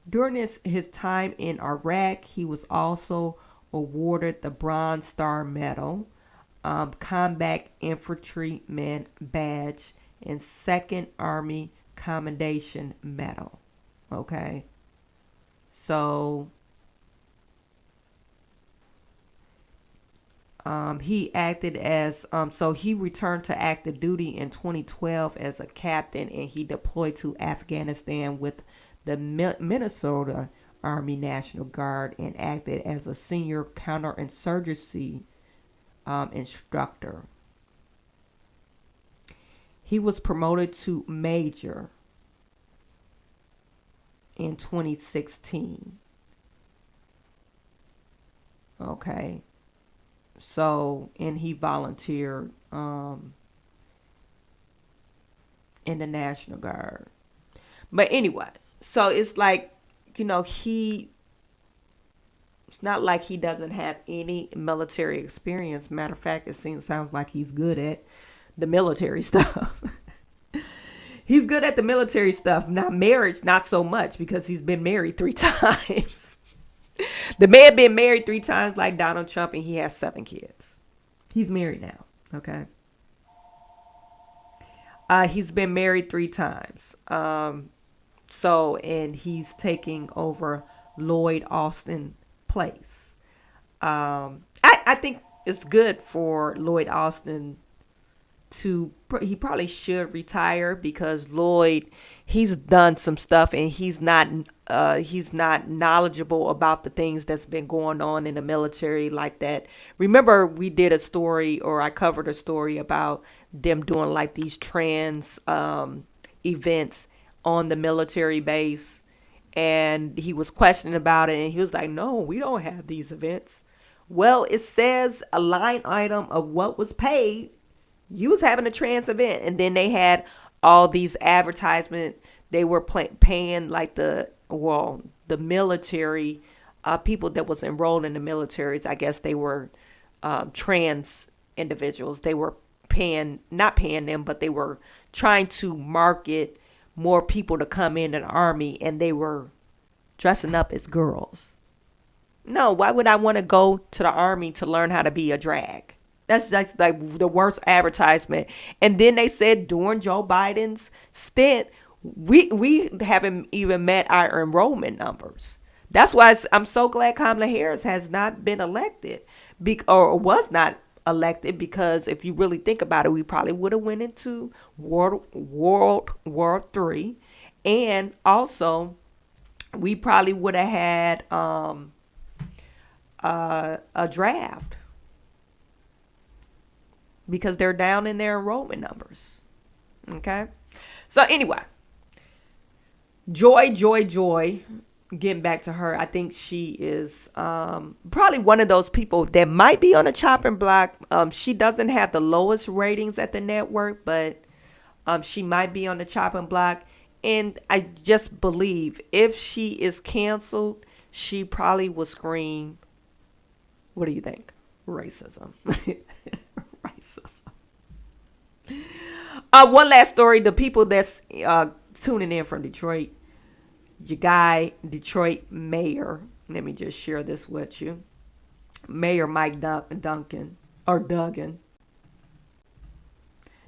During his time in Iraq, he was also awarded the Bronze Star Medal, Combat Infantryman Badge, and 2nd Army Commendation Medal. Okay. So he acted as, so he returned to active duty in 2012 as a captain, and he deployed to Afghanistan with the Minnesota Army National Guard and acted as a senior counterinsurgency instructor. He was promoted to major in 2016. Okay. So, and he volunteered in the National Guard. But anyway, so it's like, it's not like he doesn't have any military experience. Matter of fact, sounds like he's good at the military stuff. He's good at the military stuff. Now, marriage, not so much, because he's been married 3 times. The man been married 3 times like Donald Trump, and he has 7 kids. He's married now, okay? He's been married 3 times. And he's taking over Lloyd Austin's place. I think it's good for Lloyd Austin he probably should retire, because Lloyd, he's done some stuff and he's not knowledgeable about the things that's been going on in the military like that. Remember, we did a story, or I covered a story about them doing like these trans events on the military base, and he was questioning about it, and he was like, no, we don't have these events. Well, it says a line item of what was paid. You was having a trans event, and then they had all these advertisement. They were paying like the military people that was enrolled in the militaries. I guess they were trans individuals. They were not paying them, but they were trying to market more people to come in the army, and they were dressing up as girls. No, why would I want to go to the army to learn how to be a drag? That's like the worst advertisement. And then they said during Joe Biden's stint, we haven't even met our enrollment numbers. That's why I'm so glad Kamala Harris has not been elected, or was not elected, because if you really think about it, we probably would have went into World War III, and also we probably would have had a draft, because they're down in their enrollment numbers. Okay. So anyway, Joy, getting back to her, I think she is probably one of those people that might be on the chopping block. She doesn't have the lowest ratings at the network, but she might be on the chopping block. And I just believe if she is canceled, she probably will scream, what do you think? Racism. Racism. One last story. The people that's tuning in from Detroit, your guy, Detroit mayor, let me just share this with you. Mayor Mike Duggan.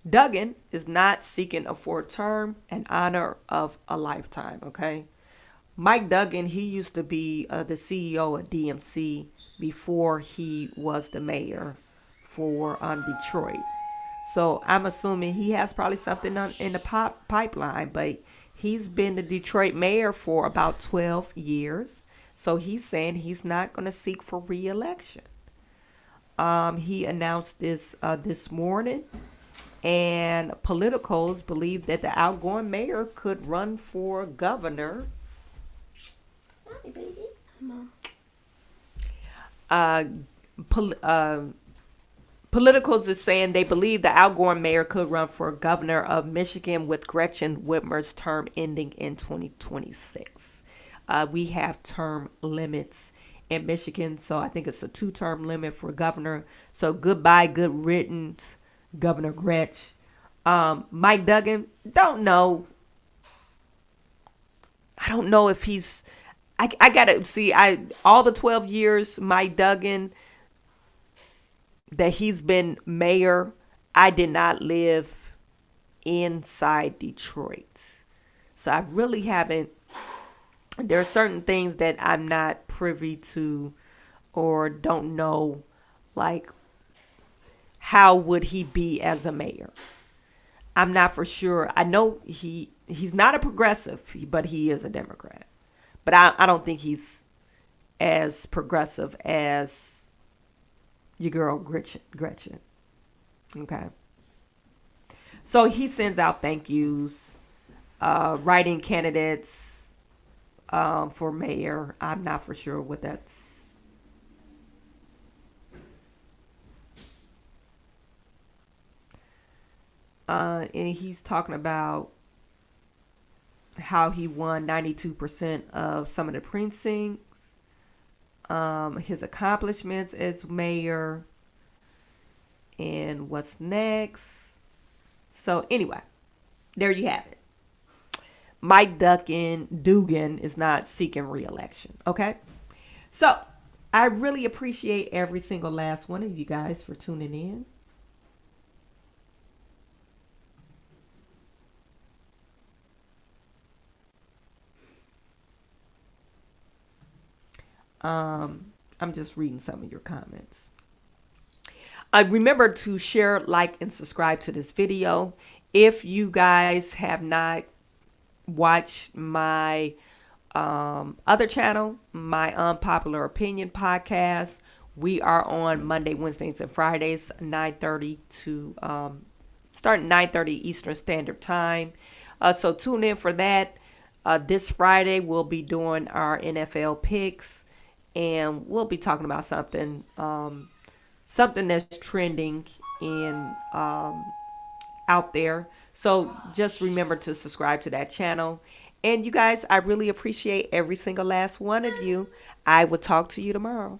Duggan is not seeking a 4th term, in honor of a lifetime, okay? Mike Duggan, he used to be the CEO of DMC before he was the mayor for Detroit. So I'm assuming he has probably something in the pipeline, but he's been the Detroit mayor for about 12 years. So he's saying he's not going to seek for re-election. He announced this this morning, and politicals believe that the outgoing mayor could run for governor. Hi, baby. Politicals is saying they believe the outgoing mayor could run for governor of Michigan, with Gretchen Whitmer's term ending in 2026. We have term limits in Michigan, so I think it's a 2-term limit for governor. So goodbye, good riddance, Governor Gretch. Mike Duggan, don't know. I don't know if he's. I gotta see. All the 12 years Mike Duggan that he's been mayor, I did not live inside Detroit, so I really haven't. There are certain things that I'm not privy to, or don't know, like how would he be as a mayor. I'm not for sure. I know he's not a progressive, but he is a Democrat. But I don't think he's as progressive as your girl Gretchen. Okay. So he sends out thank yous, writing candidates for mayor. I'm not for sure what that's. And he's talking about how he won 92% of some of the precincts, his accomplishments as mayor, and what's next. So anyway, there you have it. Mike Dugan is not seeking re-election. Okay. So I really appreciate every single last one of you guys for tuning in. I'm just reading some of your comments. Remember to share, like, and subscribe to this video. If you guys have not watched my other channel, my Unpopular Opinion podcast, we are on Monday, Wednesdays, and Fridays, 9:30 to starting 9:30 Eastern Standard Time. So tune in for that. This Friday we'll be doing our NFL picks. And we'll be talking about something that's trending in out there. So just remember to subscribe to that channel. And you guys, I really appreciate every single last one of you. I will talk to you tomorrow.